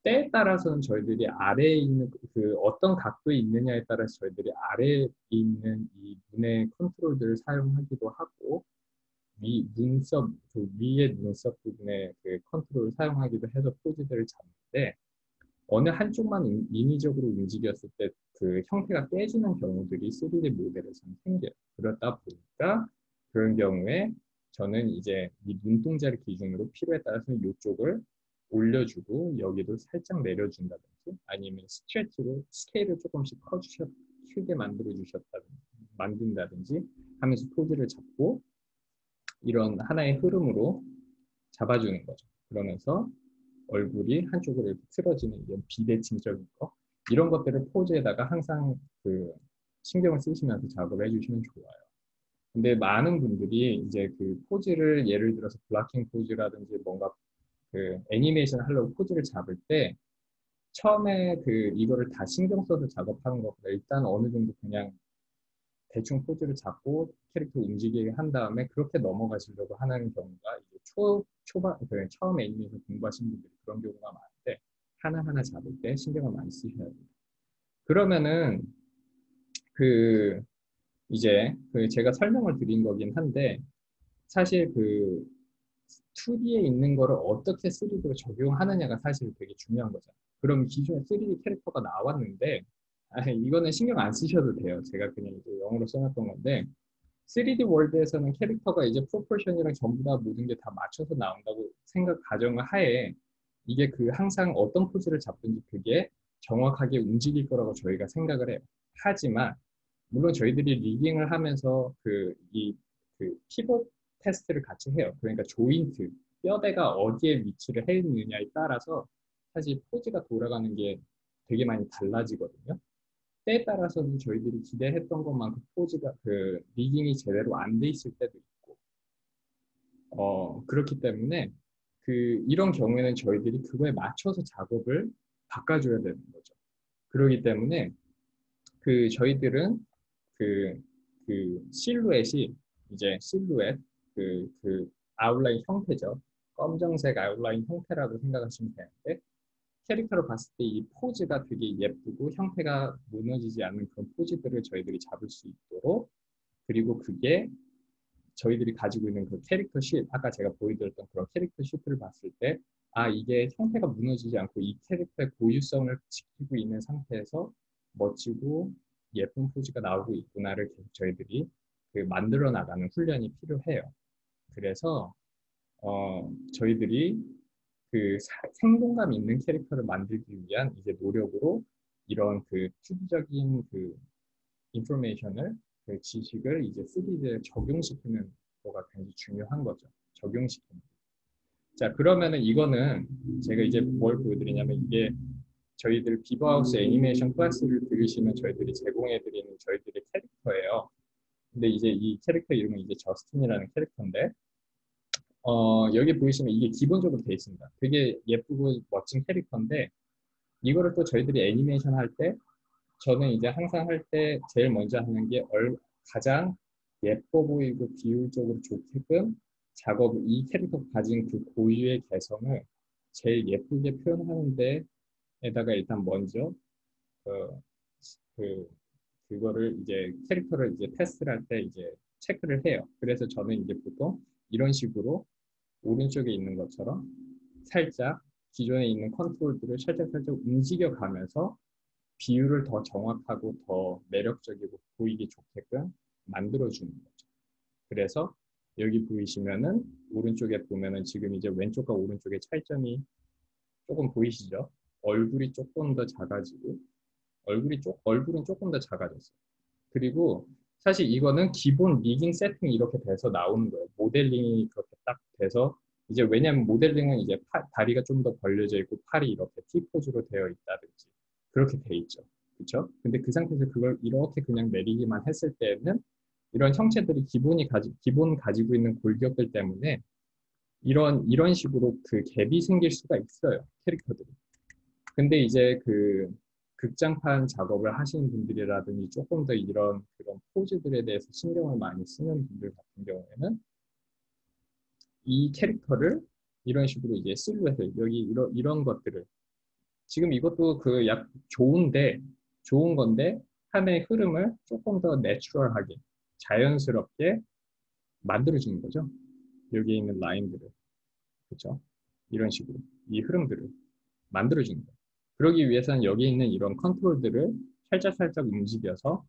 때에 따라서는 저희들이 아래에 있는 그 어떤 각도에 있느냐에 따라서 저희들이 아래에 있는 이 눈의 컨트롤들을 사용하기도 하고 눈썹 그 위에 눈썹 부분의 그 컨트롤을 사용하기도 해서 포즈들을 잡는데 어느 한쪽만 인위적으로 움직였을 때 그 형태가 깨지는 경우들이 3D 모델에서는 생겨요. 그러다 보니까 그런 경우에 저는 이제 이 눈동자를 기준으로 필요에 따라서 이쪽을 올려주고 여기도 살짝 내려준다든지 아니면 스트레치로 스케일을 조금씩 크게 만든다든지 하면서 포즈를 잡고 이런 하나의 흐름으로 잡아주는 거죠. 그러면서 얼굴이 한쪽으로 이렇게 틀어지는 이런 비대칭적인 거 이런 것들을 포즈에다가 항상 그 신경을 쓰시면서 작업을 해주시면 좋아요. 근데 많은 분들이 이제 그 포즈를 예를 들어서 블락킹 포즈라든지 뭔가 그 애니메이션 하려고 포즈를 잡을 때 처음에 그 이거를 다 신경 써서 작업하는 것보다 일단 어느 정도 그냥 대충 포즈를 잡고 캐릭터 움직이게 한 다음에 그렇게 넘어가시려고 하는 경우가 이제 처음 애니메이션 공부하신 분들이 그런 경우가 많은데 하나하나 잡을 때 신경을 많이 쓰셔야 돼요. 그러면은 그 이제 그 제가 설명을 드린 거긴 한데 사실 그 2D에 있는 거를 어떻게 3D로 적용하느냐가 사실 되게 중요한 거잖아요. 그럼 기존에 3D 캐릭터가 나왔는데 이거는 신경 안 쓰셔도 돼요. 제가 그냥 이제 영어로 써놨던 건데 3D 월드에서는 캐릭터가 이제 프로포션이랑 전부 다 모든 게 다 맞춰서 나온다고 가정을 하에 이게 그 항상 어떤 포즈를 잡든지 그게 정확하게 움직일 거라고 저희가 생각을 해요. 하지만 물론 저희들이 리깅을 하면서 그 피벗 테스트를 같이 해요. 그러니까 조인트, 뼈대가 어디에 위치를 해 있느냐에 따라서 사실 포즈가 돌아가는 게 되게 많이 달라지거든요. 때에 따라서는 저희들이 기대했던 것만큼 포즈가 그 리깅이 제대로 안 돼 있을 때도 있고 그렇기 때문에 이런 경우에는 저희들이 그거에 맞춰서 작업을 바꿔줘야 되는 거죠. 그렇기 때문에 저희들은 실루엣이 이제 실루엣 아웃라인 형태죠. 검정색 아웃라인 형태라고 생각하시면 되는데 캐릭터를 봤을 때 이 포즈가 되게 예쁘고 형태가 무너지지 않는 그런 포즈들을 저희들이 잡을 수 있도록 그리고 그게 저희들이 가지고 있는 그 캐릭터 쉿 아까 제가 보여드렸던 그런 캐릭터 쉿을 봤을 때 이게 형태가 무너지지 않고 이 캐릭터의 고유성을 지키고 있는 상태에서 멋지고 예쁜 포즈가 나오고 있구나를 계속 저희들이 만들어 나가는 훈련이 필요해요. 그래서 저희들이 생동감 있는 캐릭터를 만들기 위한 이제 노력으로 이런 2D적인 인포메이션을 지식을 이제 3D에 적용시키는 거가 굉장히 중요한 거죠. 적용시키는. 자, 그러면은 이거는 제가 이제 뭘 보여드리냐면 이게 저희들 비버하우스 애니메이션 클래스를 들으시면 저희들이 제공해드리는 저희들의 캐릭터예요. 근데 이제 이 캐릭터 이름은 이제 저스틴이라는 캐릭터인데 여기 보이시면 이게 기본적으로 되어 있습니다. 되게 예쁘고 멋진 캐릭터인데 이거를 또 저희들이 애니메이션 할 때 저는 이제 항상 할 때 제일 먼저 하는 게 가장 예뻐 보이고 비율적으로 좋게끔 이 캐릭터가 가진 그 고유의 개성을 제일 예쁘게 표현하는 데에다가 일단 먼저 그거를 이제 캐릭터를 이제 테스트를 할 때 이제 체크를 해요. 그래서 저는 이제 보통 이런 식으로 오른쪽에 있는 것처럼 살짝 기존에 있는 컨트롤들을 살짝 움직여 가면서 비율을 더 정확하고 더 매력적이고 보이기 좋게끔 만들어주는 거죠. 그래서 여기 보이시면은 오른쪽에 보면은 지금 이제 왼쪽과 오른쪽의 차이점이 조금 보이시죠? 얼굴이 조금 더 작아지고 얼굴은 조금 더 작아졌어요. 그리고 사실 이거는 기본 리깅 세팅이 이렇게 돼서 나오는 거예요. 모델링이 그렇게 딱 돼서 이제 왜냐하면 모델링은 이제 다리가 좀 더 벌려져 있고 팔이 이렇게 T포즈로 되어 있다든지 그렇게 돼 있죠. 그렇죠? 근데 그 상태에서 그걸 이렇게 그냥 내리기만 했을 때는 이런 형체들이 기본 가지고 있는 골격들 때문에 이런 식으로 갭이 생길 수가 있어요. 캐릭터들이. 근데 이제 극장판 작업을 하시는 분들이라든지 조금 더 그런 포즈들에 대해서 신경을 많이 쓰는 분들 같은 경우에는 이 캐릭터를 이런 식으로 이제 실루엣을 여기 이런 것들을 지금 이것도 그 약 좋은 건데 하나의 흐름을 조금 더 내추럴하게 자연스럽게 만들어주는 거죠. 여기 있는 라인들을 그렇죠? 이런 식으로 이 흐름들을 만들어주는 거예요. 그러기 위해서는 여기 있는 이런 컨트롤들을 살짝 움직여서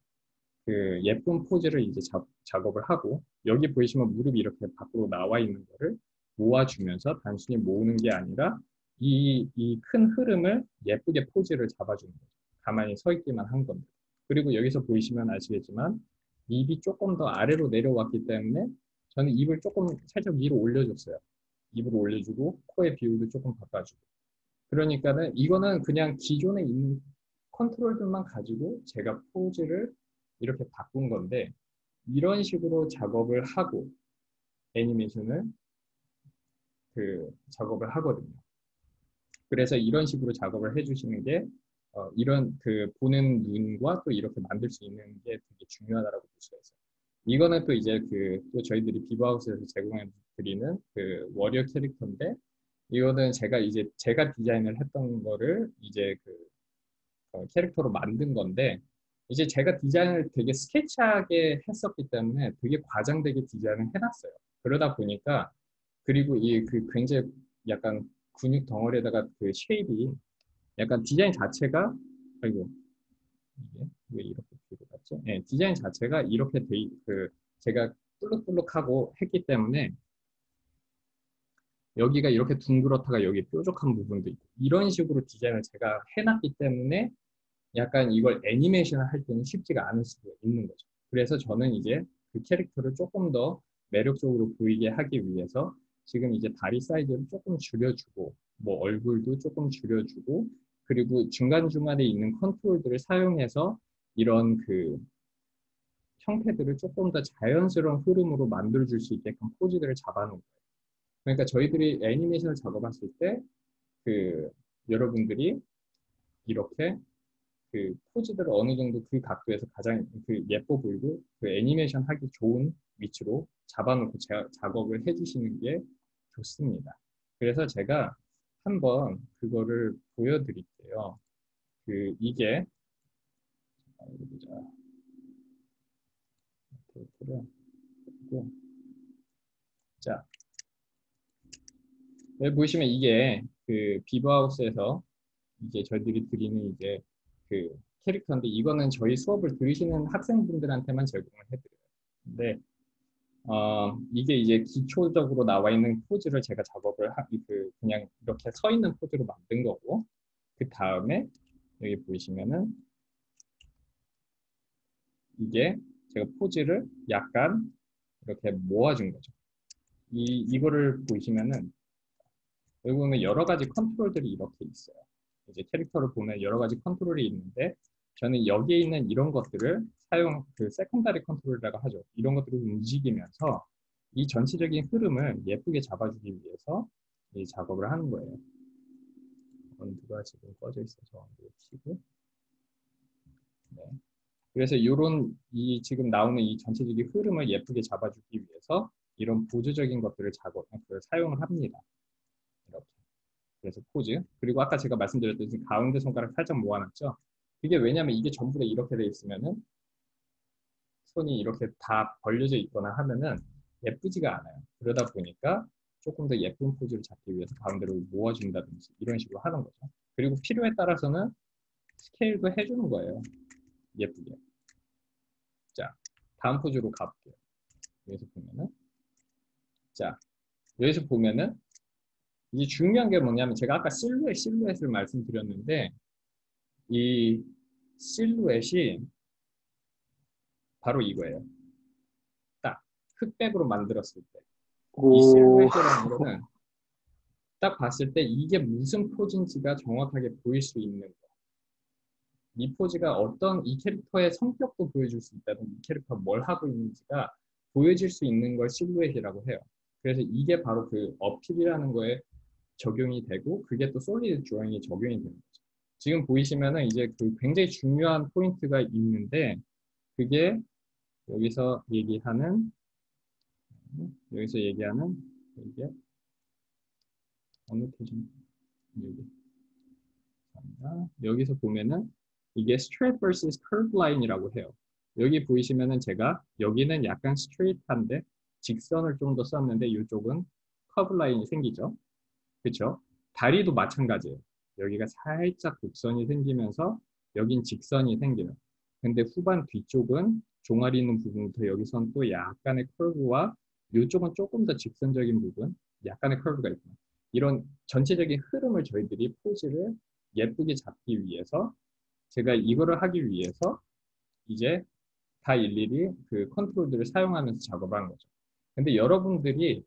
그 예쁜 포즈를 이제 작업을 하고 여기 보이시면 무릎이 이렇게 밖으로 나와 있는 거를 모아주면서 단순히 모으는 게 아니라 이 큰 흐름을 예쁘게 포즈를 잡아주는 거죠. 가만히 서 있기만 한 건데. 그리고 여기서 보이시면 아시겠지만 입이 조금 더 아래로 내려왔기 때문에 저는 입을 조금 살짝 위로 올려줬어요. 입을 올려주고 코의 비율도 조금 바꿔주고. 그러니까는 이거는 그냥 기존에 있는 컨트롤들만 가지고 제가 포즈를 이렇게 바꾼 건데 이런 식으로 작업을 하고 애니메이션을 작업을 하거든요. 그래서 이런 식으로 작업을 해주시는 게 이런 보는 눈과 또 이렇게 만들 수 있는 게 되게 중요하다고 볼 수가 있어요. 이거는 또 이제 또 저희들이 비버하우스에서 제공해 드리는 그 워리어 캐릭터인데 이거는 제가 디자인을 했던 거를 이제 캐릭터로 만든 건데 이제 제가 디자인을 되게 스케치하게 했었기 때문에 되게 과장되게 디자인을 해놨어요. 그러다 보니까 그리고 굉장히 약간 근육 덩어리에다가 그 쉐입이 약간 디자인 자체가 아이고 이게 왜 이렇게 뒤로 갔죠? 네, 디자인 자체가 이렇게 제가 뿔룩뿔룩하고 했기 때문에 여기가 이렇게 둥그렇다가 여기 뾰족한 부분도 있고 이런 식으로 디자인을 제가 해놨기 때문에 약간 이걸 애니메이션을 할 때는 쉽지가 않을 수가 있는 거죠. 그래서 저는 이제 그 캐릭터를 조금 더 매력적으로 보이게 하기 위해서 지금 이제 다리 사이즈를 조금 줄여주고 뭐 얼굴도 조금 줄여주고 그리고 중간중간에 있는 컨트롤들을 사용해서 이런 형태들을 조금 더 자연스러운 흐름으로 만들어줄 수 있게끔 포즈들을 잡아놓은 거예요. 그러니까 저희들이 애니메이션을 작업했을 때 여러분들이 이렇게 포즈들을 어느 정도 그 각도에서 가장 예뻐 보이고 애니메이션 하기 좋은 위치로 잡아놓고 작업을 해주시는 게 좋습니다. 그래서 제가 한번 그거를 보여드릴게요. 이게 자 여기 보시면 이게 비버하우스에서 이제 저희들이 드리는 이제 캐릭터인데 이거는 저희 수업을 들으시는 학생분들한테만 제공을 해드려요. 근데 이게 이제 기초적으로 나와 있는 포즈를 제가 작업을 그냥 이렇게 서 있는 포즈로 만든 거고 그 다음에 여기 보시면은 이게 제가 포즈를 약간 이렇게 모아준 거죠. 이거를 보시면은 여기 보면 여러 가지 컨트롤들이 이렇게 있어요. 이제 캐릭터를 보면 여러 가지 컨트롤이 있는데 저는 여기에 있는 이런 것들을 세컨다리 컨트롤이라고 하죠. 이런 것들을 움직이면서 이 전체적인 흐름을 예쁘게 잡아주기 위해서 이 작업을 하는 거예요. 언두가 지금 꺼져 있어서 언두 켜고. 네. 그래서 지금 나오는 이 전체적인 흐름을 예쁘게 잡아주기 위해서 이런 보조적인 것들을 사용을 합니다. 이렇게. 그래서 포즈. 그리고 아까 제가 말씀드렸듯이 가운데 손가락 살짝 모아놨죠. 그게 왜냐면 이게 전부 다 이렇게 돼 있으면은 손이 이렇게 다 벌려져 있거나 하면은 예쁘지가 않아요. 그러다 보니까 조금 더 예쁜 포즈를 잡기 위해서 가운데로 모아준다든지 이런 식으로 하는 거죠. 그리고 필요에 따라서는 스케일도 해주는 거예요. 예쁘게. 자, 다음 포즈로 가볼게요. 여기서 보면은 여기서 보면은 이게 중요한 게 뭐냐면 제가 아까 실루엣을 말씀드렸는데 이 실루엣이 바로 이거예요. 딱 흑백으로 만들었을 때 이 실루엣이라는 거는 딱 봤을 때 이게 무슨 포즈인지가 정확하게 보일 수 있는 거. 이 포즈가 이 캐릭터의 성격도 보여줄 수 있다든 이 캐릭터가 뭘 하고 있는지가 보여질 수 있는 걸 실루엣이라고 해요. 그래서 이게 바로 어필이라는 거에 적용이 되고 그게 또 솔리드 드로잉에 적용이 되는 거죠. 지금 보이시면은 이제 굉장히 중요한 포인트가 있는데 그게 여기서 얘기하는 이게 어느 페이지 여기 보겠습니다. 여기서 보면은 이게 straight versus curved line이라고 해요. 여기 보이시면은 제가 여기는 약간 straight한데 직선을 좀 더 썼는데 이쪽은 curved line이 생기죠. 그렇죠? 다리도 마찬가지예요. 여기가 살짝 곡선이 생기면서 여긴 직선이 생겨요. 근데 후반 뒤쪽은 종아리 있는 부분부터 여기선 또 약간의 커브와 이쪽은 조금 더 직선적인 부분, 약간의 커브가 있고 이런 전체적인 흐름을 저희들이 포즈를 예쁘게 잡기 위해서 제가 이거를 하기 위해서 이제 다 일일이 그 컨트롤들을 사용하면서 작업을 한 거죠. 근데 여러분들이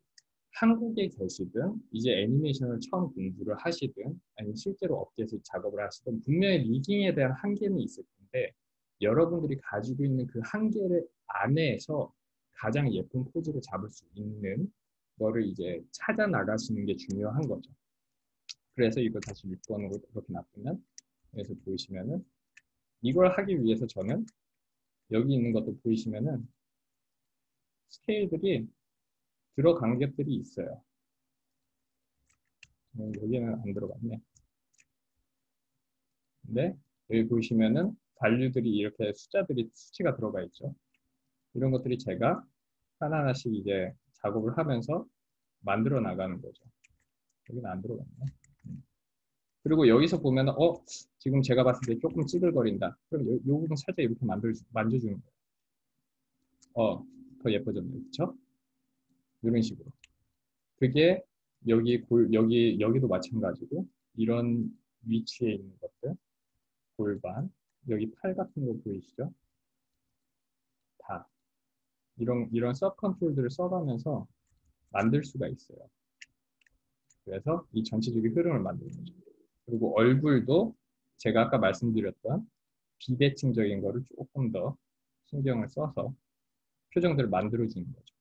한국에 계시든 이제 애니메이션을 처음 공부를 하시든 아니면 실제로 업계에서 작업을 하시든 분명히 리깅에 대한 한계는 있을 텐데 여러분들이 가지고 있는 그 한계를 안에서 가장 예쁜 포즈를 잡을 수 있는 거를 이제 찾아 나가시는 게 중요한 거죠. 그래서 이걸 다시 6번으로 이렇게 놔두면 여기서 보이시면은 이걸 하기 위해서 저는 여기 있는 것도 보이시면은 스케일들이 들어간 것들이 있어요. 여기는 안 들어갔네. 근데 여기 보시면은 발류들이 이렇게 수치가 들어가 있죠. 이런 것들이 제가 하나하나씩 이제 작업을 하면서 만들어 나가는 거죠. 여기는 안 들어갔네. 그리고 여기서 보면은 지금 제가 봤을 때 조금 찌글거린다. 그럼 요 부분 살짝 이렇게 만져주는 거예요. 더 예뻐졌네요. 그렇죠? 이런 식으로. 그게 여기도 마찬가지고 이런 위치에 있는 것들 골반 여기 팔 같은 거 보이시죠? 다 이런 서브 컨트롤들을 써가면서 만들 수가 있어요. 그래서 이 전체적인 흐름을 만드는 거죠. 그리고 얼굴도 제가 아까 말씀드렸던 비대칭적인 거를 조금 더 신경을 써서 표정들을 만들어주는 거죠.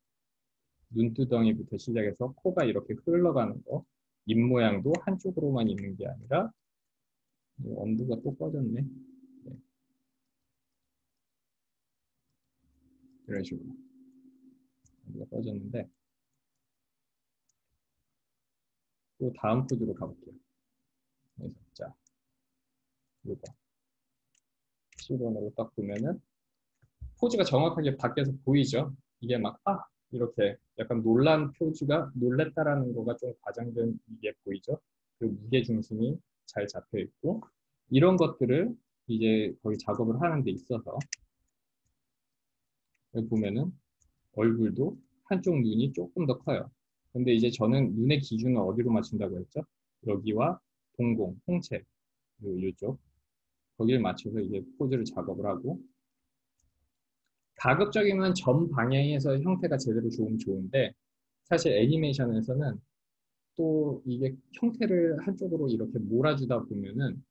눈두덩이부터 시작해서 코가 이렇게 흘러가는 거, 입 모양도 한쪽으로만 있는 게 아니라 원두가 또 꺼졌네. 네. 이런 식으로 원두가 꺼졌는데 또 다음 포즈로 가볼게요. 그래서 자, 이거 7번으로 딱 보면은 포즈가 정확하게 밖에서 보이죠? 이게 막 이렇게 약간 놀랬다라는 거가 좀 과장된 이게 보이죠? 그리고 무게 중심이 잘 잡혀 있고 이런 것들을 이제 거의 작업을 하는 데 있어서 여기 보면은 얼굴도 한쪽 눈이 조금 더 커요. 근데 이제 저는 눈의 기준을 어디로 맞춘다고 했죠? 여기와 동공, 홍채 요쪽 거기를 맞춰서 이제 포즈를 작업을 하고 가급적이면 전 방향에서 형태가 제대로 좋으면 좋은데 사실 애니메이션에서는 또 이게 형태를 한쪽으로 이렇게 몰아주다 보면은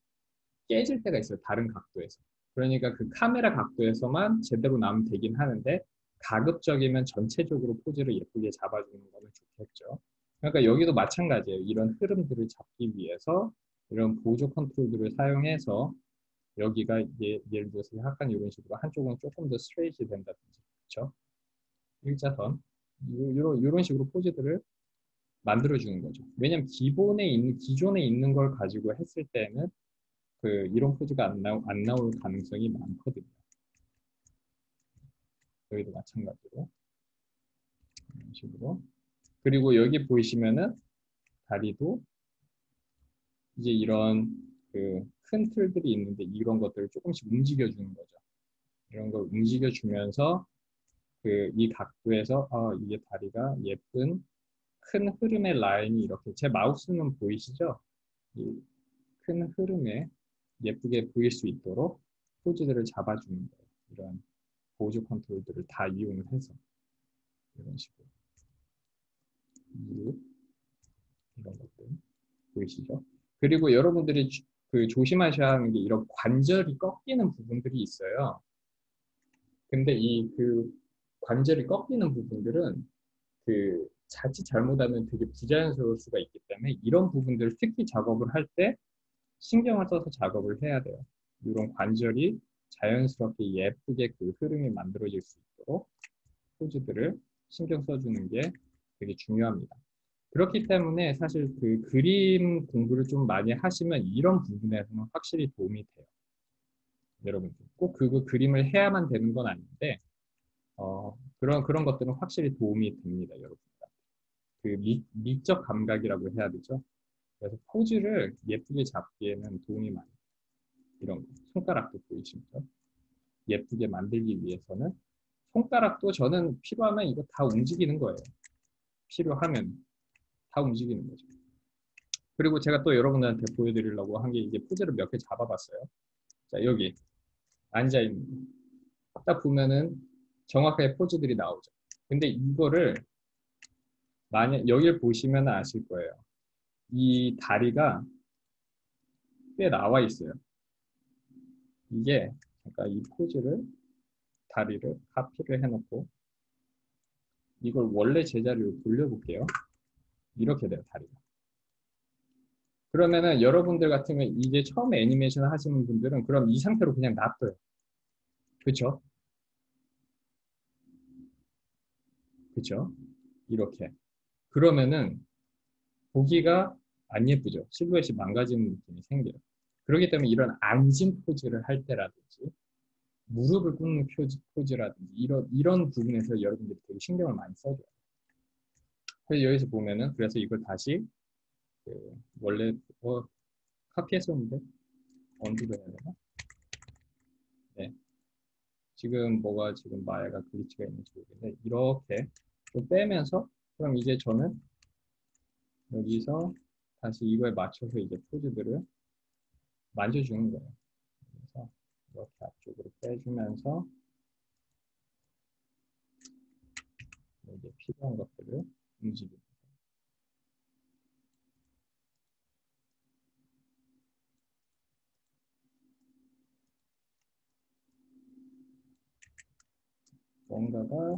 깨질 때가 있어요. 다른 각도에서. 그러니까 그 카메라 각도에서만 제대로 나오면 되긴 하는데 가급적이면 전체적으로 포즈를 예쁘게 잡아주는 거는 좋겠죠. 그러니까 여기도 마찬가지예요. 이런 흐름들을 잡기 위해서 이런 보조 컨트롤들을 사용해서 여기가 예를 들어서 약간 이런 식으로 한쪽은 조금 더 스트레이트 된다든지 그렇죠? 일자선 이런 식으로 포즈들을 만들어주는 거죠. 왜냐하면 기존에 있는 걸 가지고 했을 때는 이런 포즈가 안 나올 가능성이 많거든요. 여기도 마찬가지로 이런 식으로 그리고 여기 보이시면은 다리도 이제 이런 큰 틀들이 있는데 이런 것들을 조금씩 움직여주는 거죠. 이런 걸 움직여주면서 이 각도에서 이게 다리가 예쁜 큰 흐름의 라인이 이렇게 제 마우스는 보이시죠? 이 큰 흐름에 예쁘게 보일 수 있도록 포즈들을 잡아주는 거예요. 이런 보조 컨트롤들을 다 이용을 해서 이런 식으로 이런 것들 보이시죠? 그리고 여러분들이 조심하셔야 하는 게 이런 관절이 꺾이는 부분들이 있어요. 근데 관절이 꺾이는 부분들은 자칫 잘못하면 되게 부자연스러울 수가 있기 때문에 이런 부분들을 특히 작업을 할 때 신경을 써서 작업을 해야 돼요. 이런 관절이 자연스럽게 예쁘게 흐름이 만들어질 수 있도록 포즈들을 신경 써주는 게 되게 중요합니다. 그렇기 때문에 사실 그 그림 공부를 좀 많이 하시면 이런 부분에서는 확실히 도움이 돼요. 여러분들 꼭 그거 그림을 해야만 되는 건 아닌데 그런 것들은 확실히 도움이 됩니다, 여러분. 그 미적 감각이라고 해야 되죠. 그래서 포즈를 예쁘게 잡기에는 도움이 많이 돼요. 이런 거. 손가락도 보이시죠? 예쁘게 만들기 위해서는 손가락도 저는 필요하면 이거 다 움직이는 거예요. 필요하면 다 움직이는 거죠. 그리고 제가 또 여러분들한테 보여드리려고 한 게 이제 포즈를 몇 개 잡아봤어요. 자, 여기 앉아있는 거. 딱 보면은 정확하게 포즈들이 나오죠. 근데 이거를 만약 여기를 보시면 아실 거예요. 이 다리가 꽤 나와 있어요. 이게 잠깐 이 포즈를 다리를 카피를 해놓고 이걸 원래 제자리로 돌려볼게요. 이렇게 돼요, 다리가. 그러면은 여러분들 같으면 이제 처음에 애니메이션 하시는 분들은 그럼 이 상태로 그냥 놔둬요. 그쵸? 그쵸? 이렇게. 그러면은 보기가 안 예쁘죠. 실루엣이 망가지는 느낌이 생겨요. 그렇기 때문에 이런 앉은 포즈를 할 때라든지 무릎을 꿇는 포즈라든지 이런 부분에서 여러분들이 되게 신경을 많이 써줘요. 그래서 여기서 보면은 그래서 이걸 다시 원래 카피했었는데 언제도 해야 되나? 네. 지금 뭐가 지금 마야가 글리치가 있는지 모르겠는데 이렇게 좀 빼면서 그럼 이제 저는 여기서 다시 이거에 맞춰서 이제 포즈들을 만져주는 거예요. 그래서 이렇게 앞쪽으로 빼주면서 이제 필요한 것들을 움직이고 뭔가가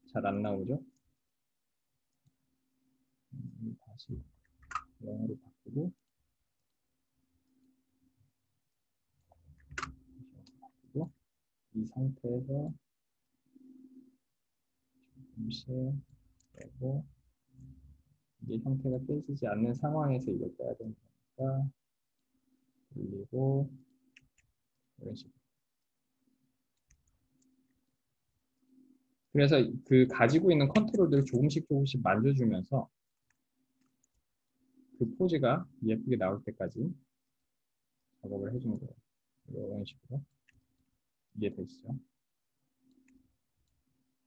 잘 안 나오죠? 다시 영어로 바꾸고 이 상태에서 조금씩 빼고 이게 형태가 깨지지 않는 상황에서 이걸 빼야 되니까 올리고 이런 식으로. 그래서 그 가지고 있는 컨트롤들을 조금씩 만져주면서 그 포즈가 예쁘게 나올 때까지 작업을 해주는 거예요. 이런 식으로. 이해되시죠?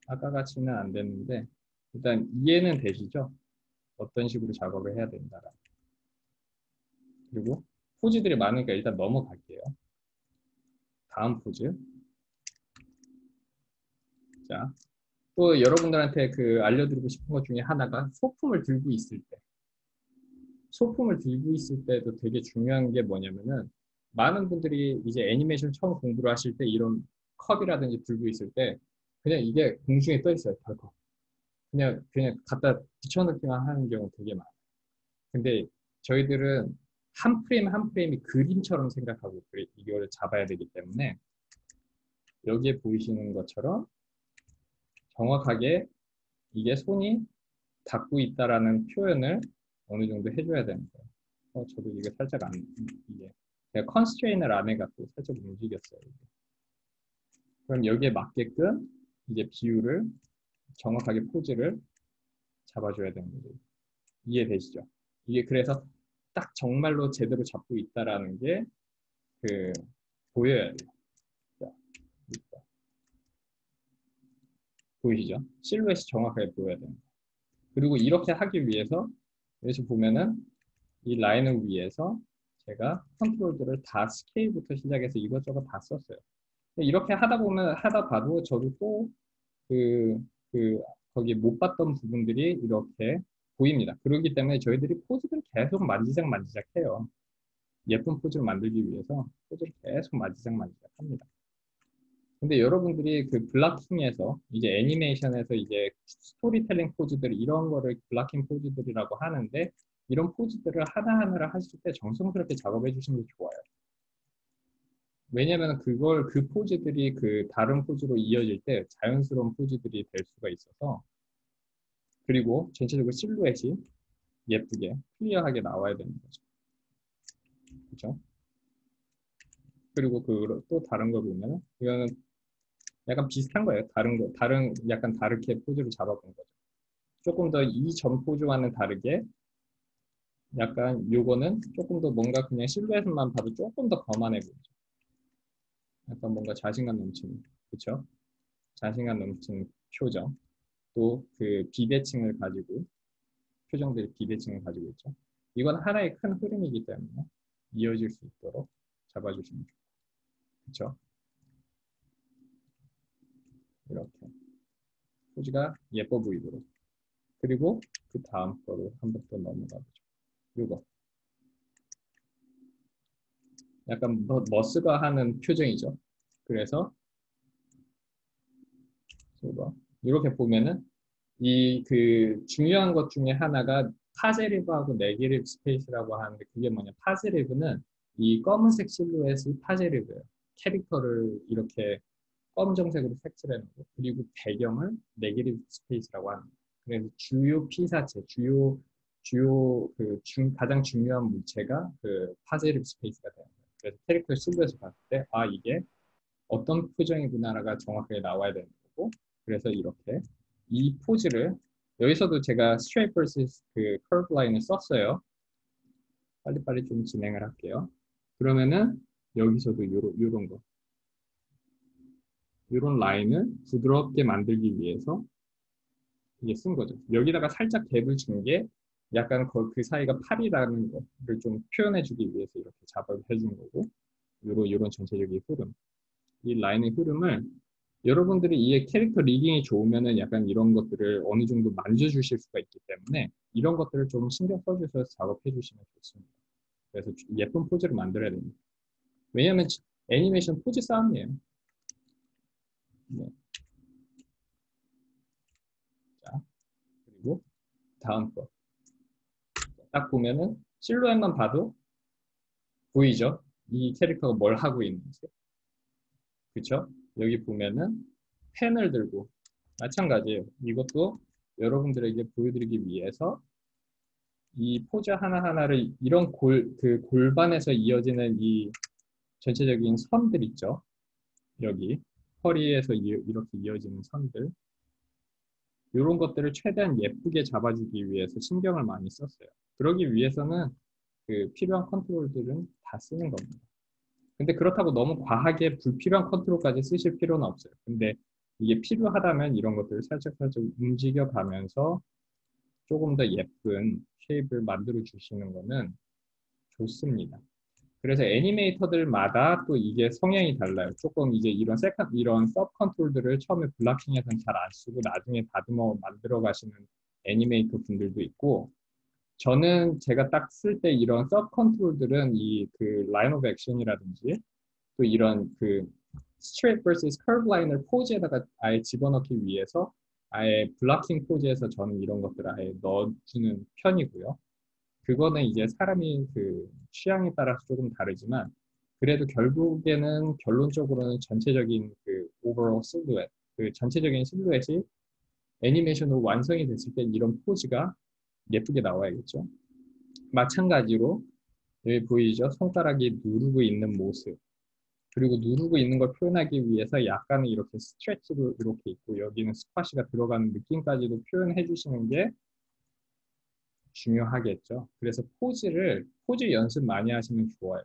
아까 같이는 안 됐는데 일단 이해는 되시죠? 어떤 식으로 작업을 해야 된다. 그리고 포즈들이 많으니까 일단 넘어갈게요. 다음 포즈. 자, 또 여러분들한테 그 알려드리고 싶은 것 중에 하나가 소품을 들고 있을 때. 소품을 들고 있을 때도 되게 중요한 게 뭐냐면은 많은 분들이 이제 애니메이션 처음 공부를 하실 때 이런 컵이라든지 들고 있을 때 그냥 이게 공중에 떠 있어요. 덜컥. 그냥 갖다 붙여넣기만 하는 경우 되게 많아요. 근데 저희들은 한 프레임 한 프레임이 그림처럼 생각하고 이거를 잡아야 되기 때문에 여기에 보이시는 것처럼 정확하게 이게 손이 닿고 있다라는 표현을 어느 정도 해줘야 되는 거예요. 저도 이게 살짝 이게 제가 컨스트레인을 안 해갖고 살짝 움직였어요. 그럼 여기에 맞게끔 이제 비율을 정확하게 포즈를 잡아줘야 되는 거죠. 이해되시죠? 이게 그래서 딱 정말로 제대로 잡고 있다라는 게 보여야 돼요. 자, 보이시죠? 실루엣이 정확하게 보여야 돼요. 그리고 이렇게 하기 위해서 여기서 보면은 이 라인을 위해서 제가 컨트롤들을 다 스케일부터 시작해서 이것저것 다 썼어요. 이렇게 하다 봐도 저도 또 거기 못 봤던 부분들이 이렇게 보입니다. 그렇기 때문에 저희들이 포즈를 계속 만지작 해요. 예쁜 포즈를 만들기 위해서 포즈를 계속 만지작 합니다. 근데 여러분들이 그 블락킹에서 이제 애니메이션에서 이제 스토리텔링 포즈들 이런 거를 블락킹 포즈들이라고 하는데 이런 포즈들을 하나하나를 하실 때 정성스럽게 작업해 주시는 게 좋아요. 왜냐면 그 포즈들이 그 다른 포즈로 이어질 때 자연스러운 포즈들이 될 수가 있어서 그리고 전체적으로 실루엣이 예쁘게 클리어하게 나와야 되는 거죠. 그렇죠? 그리고 그 또 다른 거 보면은 이거는 약간 비슷한 거예요. 다른 약간 다르게 포즈를 잡아본 거죠. 조금 더 이 전 포즈와는 다르게 약간 요거는 조금 더 뭔가 그냥 실루엣만 봐도 조금 더 거만해 보이죠. 약간 뭔가 자신감 넘치는, 그렇죠? 자신감 넘치는 표정. 또 그 비대칭을 가지고 표정들이 비대칭을 가지고 있죠. 이건 하나의 큰 흐름이기 때문에 이어질 수 있도록 잡아주시면 좋고, 그렇죠? 이렇게 포즈가 예뻐 보이도록. 그리고 그 다음 거로 한번 또 넘어가 보죠. 이거 약간 머스가 하는 표정이죠. 그래서 이렇게 보면은 이 그 중요한 것 중에 하나가 파제리브하고 네게티브 스페이스라고 하는데 그게 뭐냐? 파제리브는 이 검은색 실루엣이 파제리브예요. 캐릭터를 이렇게 검정색으로 색칠해 놓고 그리고 배경을 네게티브 스페이스라고 합니다. 그래서 주요 피사체, 주요 가장 중요한 물체가 그 파제리브 스페이스가 돼요. 그래서 캐릭터 실루엣을 봤을 때 아 이게 어떤 표정이구나가 정확하게 나와야 되는 거고 그래서 이렇게 이 포즈를 여기서도 제가 스트레이트 vs 그 커브 라인을 썼어요. 빨리빨리 좀 진행을 할게요. 그러면은 여기서도 요런 거 요런 라인을 부드럽게 만들기 위해서 이게 쓴 거죠. 여기다가 살짝 갭을 준 게 약간 그 사이가 팔이라는 거를 좀 표현해 주기 위해서 이렇게 작업을 해준 거고 요런 전체적인 흐름 이 라인의 흐름을 여러분들이 이 캐릭터 리딩이 좋으면은 약간 이런 것들을 어느 정도 만져주실 수가 있기 때문에 이런 것들을 좀 신경 써주셔서 작업해 주시면 좋습니다. 그래서 예쁜 포즈를 만들어야 됩니다. 왜냐하면 애니메이션 포즈 싸움이에요. 네. 자, 그리고 다음 거. 딱 보면은 실루엣만 봐도 보이죠? 이 캐릭터가 뭘 하고 있는지. 그렇죠? 여기 보면은 펜을 들고 마찬가지예요. 이것도 여러분들에게 보여드리기 위해서 이 포즈 하나하나를 이런 그 골반에서 이어지는 이 전체적인 선들 있죠. 여기 허리에서 이렇게 이어지는 선들 이런 것들을 최대한 예쁘게 잡아주기 위해서 신경을 많이 썼어요. 그러기 위해서는 그 필요한 컨트롤들은 다 쓰는 겁니다. 근데 그렇다고 너무 과하게 불필요한 컨트롤까지 쓰실 필요는 없어요. 근데 이게 필요하다면 이런 것들을 살짝 움직여 가면서 조금 더 예쁜 쉐입을 만들어 주시는 거는 좋습니다. 그래서 애니메이터들마다 또 이게 성향이 달라요. 조금 이제 이런 서브 컨트롤들을 처음에 블락킹에서는 잘 안 쓰고 나중에 다듬어 만들어 가시는 애니메이터 분들도 있고 저는 제가 딱 쓸 때 이런 서브 컨트롤들은 이 그 라인 오브 액션이라든지 또 이런 그 스트레이트 vs 커브 라인을 포즈에다가 아예 집어넣기 위해서 아예 블락킹 포즈에서 저는 이런 것들을 아예 넣어주는 편이고요. 그거는 이제 사람이 그 취향에 따라서 조금 다르지만 그래도 결국에는 결론적으로는 전체적인 그 오버all 실루엣, 그 전체적인 실루엣이 애니메이션으로 완성이 됐을 때 이런 포즈가 예쁘게 나와야겠죠. 마찬가지로 여기 보이죠? 손가락이 누르고 있는 모습. 그리고 누르고 있는 걸 표현하기 위해서 약간은 이렇게 스트레치도 이렇게 있고 여기는 스쿼시가 들어가는 느낌까지도 표현해 주시는 게 중요하겠죠. 그래서 포즈 연습 많이 하시면 좋아요.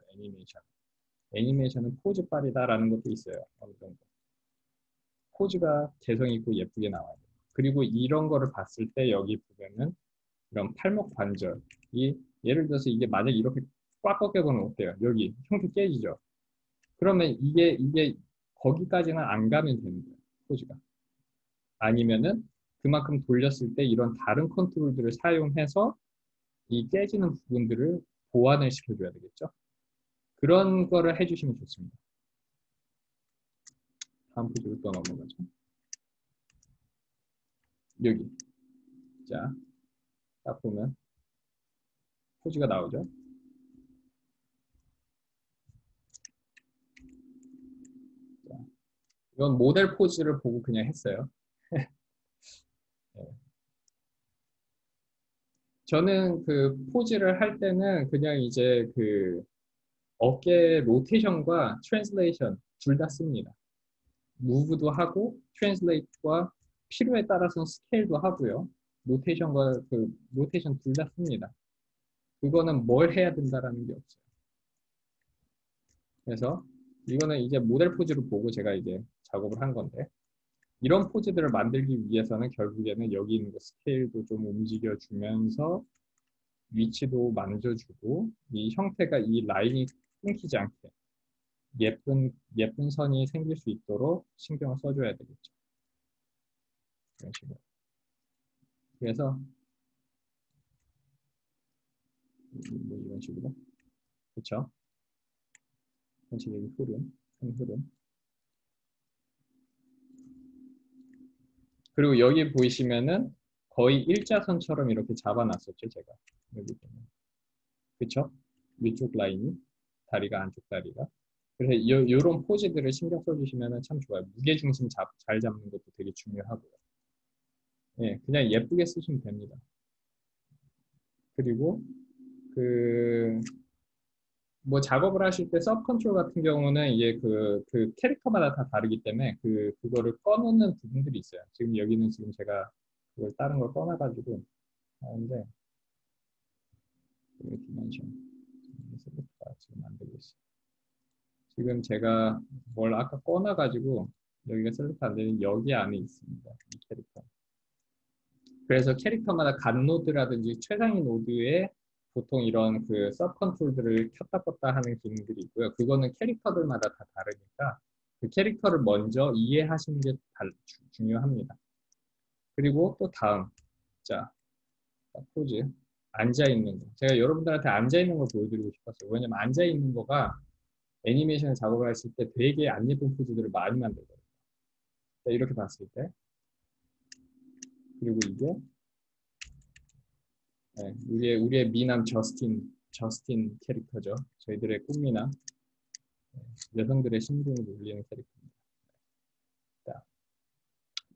애니메이션은 포즈빨이다라는 것도 있어요. 어느 정도. 포즈가 개성 있고 예쁘게 나와요. 그리고 이런 거를 봤을 때 여기 보면은 이런 팔목 관절이 예를 들어서 이게 만약 이렇게 꽉 꺾여보면 어때요? 여기 형태 깨지죠. 그러면 이게 거기까지는 안 가면 되는 거예요. 포즈가. 아니면은 그만큼 돌렸을 때 이런 다른 컨트롤들을 사용해서 이 깨지는 부분들을 보완을 시켜줘야 되겠죠. 그런 거를 해주시면 좋습니다. 다음 포즈로 또 넘어가죠. 여기. 자, 딱 보면 포즈가 나오죠. 자, 이건 모델 포즈를 보고 그냥 했어요. 네. 저는 그 포즈를 할 때는 그냥 이제 그 어깨 로테이션과 트랜슬레이션 둘 다 씁니다. 무브도 하고 트랜슬레이트와 필요에 따라서는 스케일도 하고요. 로테이션과 그 로테이션 둘 다 씁니다. 그거는 뭘 해야 된다라는 게 없어요. 그래서 이거는 이제 모델 포즈를 보고 제가 이제 작업을 한 건데 이런 포즈들을 만들기 위해서는 결국에는 여기 있는 거 스케일도 좀 움직여주면서 위치도 만져주고 이 형태가 이 라인이 끊기지 않게 예쁜 선이 생길 수 있도록 신경을 써줘야 되겠죠. 이런 식으로. 그래서 뭐 이런 식으로 그렇죠? 전체적인 흐름, 큰 흐름. 그리고 여기 보이시면은 거의 일자선처럼 이렇게 잡아놨었죠, 제가. 여기 보면. 그쵸? 위쪽 라인이, 다리가, 안쪽 다리가. 그래서 요런 포즈들을 신경 써주시면 참 좋아요. 무게중심 잘 잡는 것도 되게 중요하고요. 예, 그냥 예쁘게 쓰시면 됩니다. 그리고 뭐 작업을 하실 때 서브 컨트롤 같은 경우는 이게 그 캐릭터마다 다 다르기 때문에 그거를 꺼놓는 부분들이 있어요. 지금 여기는 지금 제가 그걸 다른 걸 꺼놔가지고 하는데 디멘션 지금 만들고 있어요. 지금 제가 뭘 아까 꺼놔가지고 여기가 셀렉트 안 되는 여기 안에 있습니다. 이 캐릭터. 그래서 캐릭터마다 간 노드라든지 최상위 노드에 보통 이런 그 서브 컨트롤들을 켰다 껐다 하는 기능들이 있고요. 그거는 캐릭터들마다 다 다르니까 그 캐릭터를 먼저 이해하시는 게 중요합니다. 그리고 또 다음, 자, 포즈. 앉아있는 거. 제가 여러분들한테 앉아있는 거 보여드리고 싶었어요. 왜냐면 앉아있는 거가 애니메이션 작업을 했을 때 되게 안 예쁜 포즈들을 많이 만들거든요. 자, 이렇게 봤을 때. 그리고 이게 네, 우리의 미남 저스틴 캐릭터죠. 저희들의 꿈미남, 여성들의 심금을 울리는 캐릭터입니다. 자,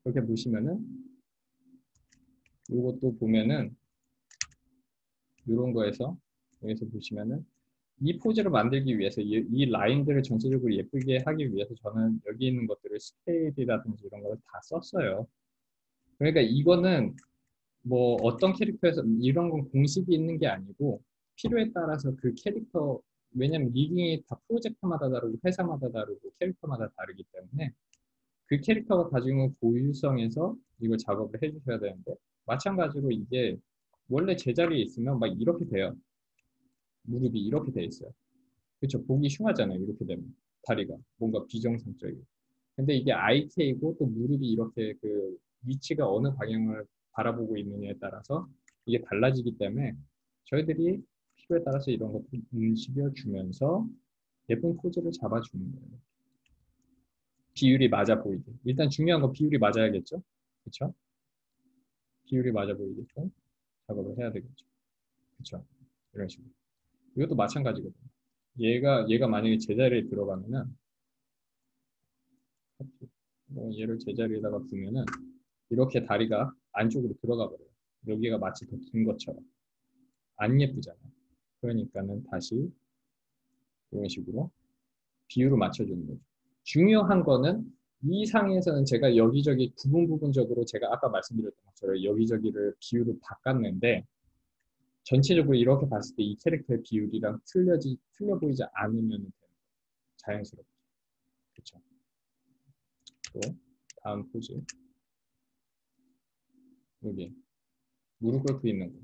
이렇게 보시면은 이것도 보면은 이런 거에서 여기서 보시면은 이 포즈를 만들기 위해서 이 라인들을 전체적으로 예쁘게 하기 위해서 저는 여기 있는 것들을 스케일이라든지 이런 걸 다 썼어요. 그러니까 이거는 뭐 어떤 캐릭터에서 이런 건 공식이 있는 게 아니고 필요에 따라서 그 캐릭터 왜냐면 리딩이 다 프로젝트마다 다르고 회사마다 다르고 캐릭터마다 다르기 때문에 그 캐릭터가 가지고 있는 고유성에서 이걸 작업을 해주셔야 되는데 마찬가지로 이게 원래 제자리에 있으면 막 이렇게 돼요. 무릎이 이렇게 돼 있어요. 그렇죠? 보기 흉하잖아요. 이렇게 되면 다리가 뭔가 비정상적이고. 근데 이게 IK고 또 무릎이 이렇게 그 위치가 어느 방향을 바라보고 있느냐에 따라서 이게 달라지기 때문에 저희들이 필요에 따라서 이런 것들 움직여 주면서 예쁜 포즈를 잡아주는 거예요. 비율이 맞아 보이게. 일단 중요한 건 비율이 맞아야겠죠? 그렇죠? 비율이 맞아 보이게끔 작업을 해야 되겠죠. 그렇죠? 이런 식으로. 이것도 마찬가지거든요. 얘가 만약에 제자리에 들어가면은 얘를 제자리에다가 두면은 이렇게 다리가 안쪽으로 들어가 버려요. 여기가 마치 더 긴 것처럼 안 예쁘잖아요. 그러니까는 다시 이런 식으로 비율을 맞춰주는 거죠. 중요한 거는 이 상에서는 제가 여기저기 부분적으로 제가 아까 말씀드렸던 것처럼 여기저기를 비율을 바꿨는데 전체적으로 이렇게 봤을 때 이 캐릭터의 비율이랑 틀려 보이지 않으면 되는 거예요. 자연스럽게. 그렇죠. 또 다음 포즈. 여기 무릎 꿇고 있는 거.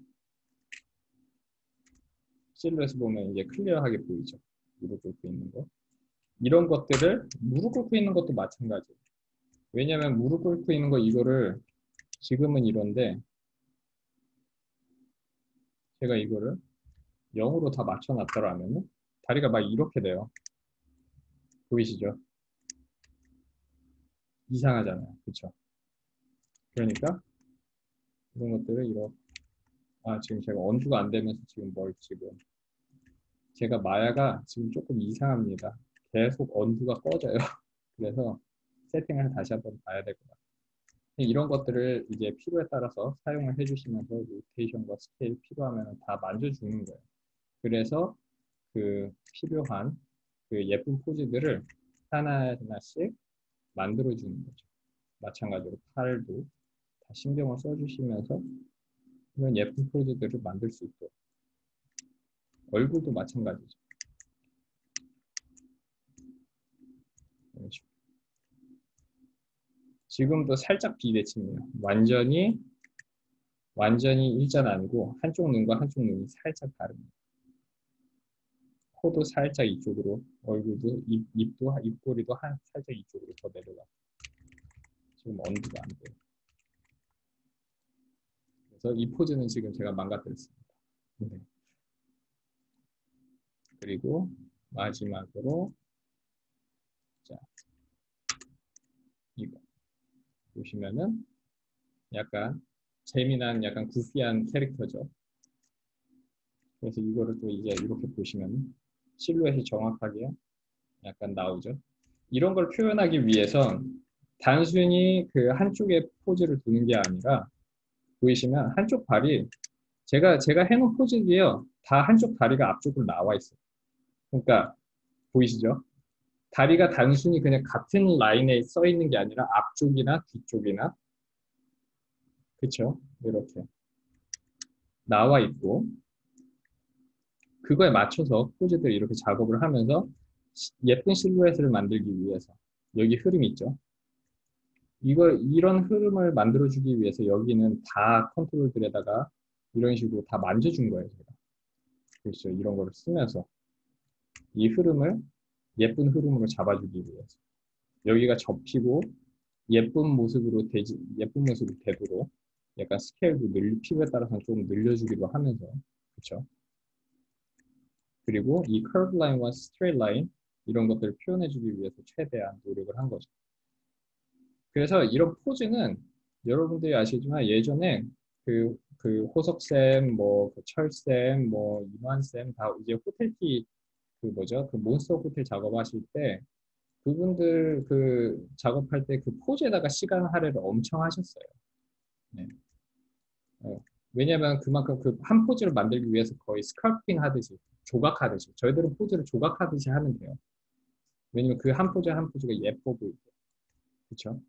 실루엣 보면 이제 클리어하게 보이죠. 무릎 꿇고 있는 거. 이런 것들을 무릎 꿇고 있는 것도 마찬가지예요. 왜냐하면 무릎 꿇고 있는 거 이거를 지금은 이런데 제가 이거를 0으로 다 맞춰놨더라면 다리가 막 이렇게 돼요. 보이시죠? 이상하잖아요. 그렇죠? 그러니까 이런 것들을 이렇게 지금 제가 언두가 안 되면서 지금 지금 제가 마야가 지금 조금 이상합니다. 계속 언두가 꺼져요. 그래서 세팅을 다시 한번 봐야 될 것 같아요. 이런 것들을 이제 필요에 따라서 사용을 해주시면서 로테이션과 스케일 필요하면 다 만져주는 거예요. 그래서 그 필요한 그 예쁜 포즈들을 하나하나씩 만들어주는 거죠. 마찬가지로 팔도 다 신경을 써주시면서 이런 예쁜 포즈들을 만들 수 있도록. 얼굴도 마찬가지죠. 이런 식으로. 지금도 살짝 비대칭이에요. 완전히 일자는 아니고 한쪽 눈과 한쪽 눈이 살짝 다릅니다. 코도 살짝 이쪽으로, 얼굴도 입꼬리도 살짝 이쪽으로 더 내려가. 지금 엄두가 안 돼요. 그래서 이 포즈는 지금 제가 망가뜨렸습니다. 네. 그리고 마지막으로 자 이거 보시면은 약간 재미난 약간 구피한 캐릭터죠. 그래서 이거를 또 이제 이렇게 보시면 실루엣이 정확하게 약간 나오죠. 이런 걸 표현하기 위해선 단순히 그 한쪽에 포즈를 두는 게 아니라 보이시면 한쪽 발이 제가 해놓은 포즈도요. 다 한쪽 다리가 앞쪽으로 나와 있어요. 그러니까 보이시죠? 다리가 단순히 그냥 같은 라인에 써 있는 게 아니라 앞쪽이나 뒤쪽이나 그쵸? 이렇게 나와 있고 그거에 맞춰서 포즈들 이렇게 작업을 하면서 예쁜 실루엣을 만들기 위해서 여기 흐름 있죠? 이런 흐름을 만들어주기 위해서 여기는 다 컨트롤들에다가 이런 식으로 다 만져준 거예요. 제가. 그렇죠? 이런 거를 쓰면서 이 흐름을 예쁜 흐름으로 잡아주기 위해서 여기가 접히고 예쁜 모습으로 되도록 약간 스케일도 필요에 따라서 좀 늘려주기도 하면서 그렇죠? 그리고 이 커브 라인과 스트레이트 라인 이런 것들을 표현해주기 위해서 최대한 노력을 한 거죠. 그래서 이런 포즈는 여러분들이 아시지만 예전에 그 호석쌤, 철쌤, 이만쌤 다 이제 호텔키 그 몬스터 호텔 작업하실 때 그분들 그 작업할 때 그 포즈에다가 시간 할애를 엄청 하셨어요. 네. 왜냐하면 그만큼 그 한 포즈를 만들기 위해서 거의 스컬프팅 하듯이 조각하듯이 저희들은 포즈를 조각하듯이 하면 돼요. 왜냐면 그 한 포즈 한 포즈가 예뻐 보이고 그렇죠?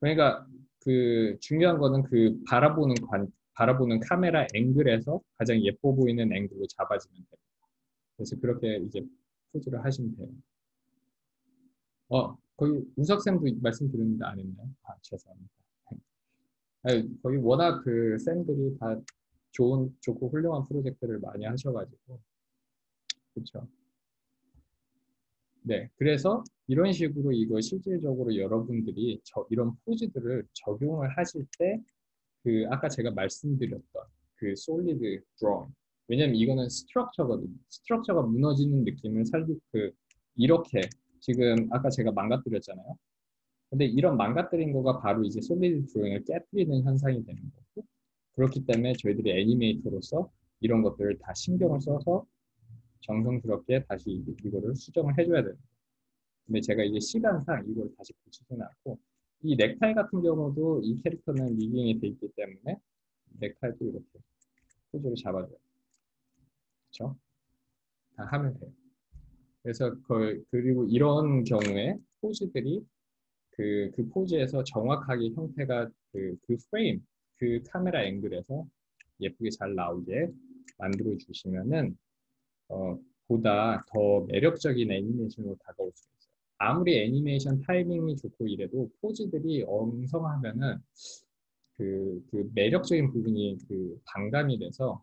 그러니까 그 중요한 거는 그 바라보는 카메라 앵글에서 가장 예뻐 보이는 앵글로 잡아주면 돼요. 그래서 그렇게 이제 포즈를 하시면 돼요. 거기 우석쌤도 말씀드렸는데 안 했나요? 죄송합니다. 거기 워낙 그 쌤들이 다 좋고 훌륭한 프로젝트를 많이 하셔가지고 그렇죠. 네, 그래서 이런 식으로 이거 실질적으로 여러분들이 이런 포즈들을 적용을 하실 때 그 아까 제가 말씀드렸던 그 솔리드 드로잉 왜냐면 이거는 스트럭처거든요. 스트럭처가 무너지는 느낌을 이렇게 지금 아까 제가 망가뜨렸잖아요. 근데 이런 망가뜨린 거가 바로 이제 솔리드 드로잉을 깨뜨리는 현상이 되는 거고 그렇기 때문에 저희들이 애니메이터로서 이런 것들을 다 신경을 써서 정성스럽게 다시 이거를 수정을 해줘야 됩니다. 근데 제가 이제 시간상 이걸 다시 고치지는 않고 이 넥타이 같은 경우도 이 캐릭터는 리깅이 돼 있기 때문에 넥타이도 이렇게 포즈를 잡아줘요. 그렇죠? 다 하면 돼요. 그래서 그리고 이런 경우에 포즈들이 그 포즈에서 정확하게 형태가 그 프레임, 그 카메라 앵글에서 예쁘게 잘 나오게 만들어 주시면은 보다 더 매력적인 애니메이션으로 다가올 수 있어요. 아무리 애니메이션 타이밍이 좋고 이래도 포즈들이 엉성하면은 그 매력적인 부분이 반감이 돼서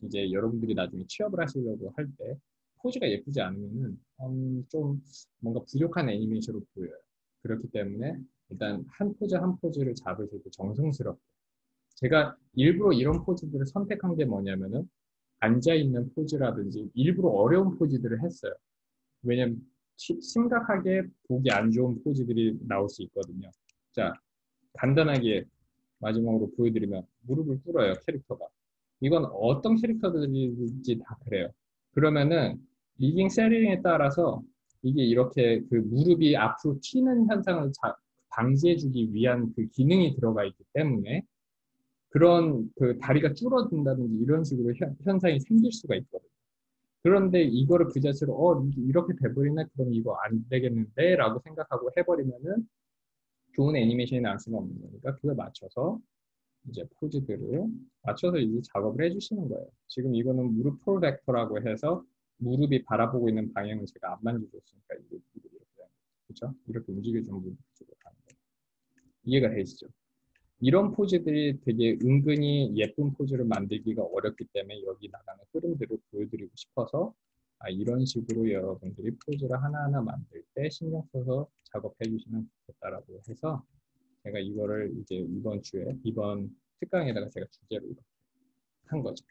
이제 여러분들이 나중에 취업을 하시려고 할 때 포즈가 예쁘지 않으면은 좀 뭔가 부족한 애니메이션으로 보여요. 그렇기 때문에 일단 한 포즈 한 포즈를 잡으실 때 정성스럽게 제가 일부러 이런 포즈들을 선택한 게 뭐냐면은 앉아있는 포즈라든지 일부러 어려운 포즈들을 했어요. 왜냐면 심각하게 보기 안 좋은 포즈들이 나올 수 있거든요. 자, 간단하게 마지막으로 보여드리면 무릎을 꿇어요, 캐릭터가. 이건 어떤 캐릭터들인지 다 그래요. 그러면은 리깅 세팅에 따라서 이게 이렇게 그 무릎이 앞으로 튀는 현상을 방지해주기 위한 그 기능이 들어가 있기 때문에 그런 그 다리가 줄어든다든지 이런 식으로 현상이 생길 수가 있거든요. 그런데 이거를 그 자체로 이렇게 돼버리네 그럼 이거 안 되겠는데 라고 생각하고 해버리면은 좋은 애니메이션이 나올 수가 없는 거니까 그걸 맞춰서 이제 포즈들을 맞춰서 이제 작업을 해주시는 거예요. 지금 이거는 무릎 폴 벡터라고 해서 무릎이 바라보고 있는 방향을 제가 안 만져줬으니까 이게 무릎이 이렇게 되는 거죠. 그렇죠? 이렇게 움직여주면 무릎 쪽으로 가는 거예요. 이해가 되시죠? 이런 포즈들이 되게 은근히 예쁜 포즈를 만들기가 어렵기 때문에 여기 나가는 흐름들을 보여드리고 싶어서 이런 식으로 여러분들이 포즈를 하나하나 만들 때 신경 써서 작업해 주시면 좋겠다라고 해서 제가 이거를 이제 이번 주에 이번 특강에다가 제가 주제로 한 거죠.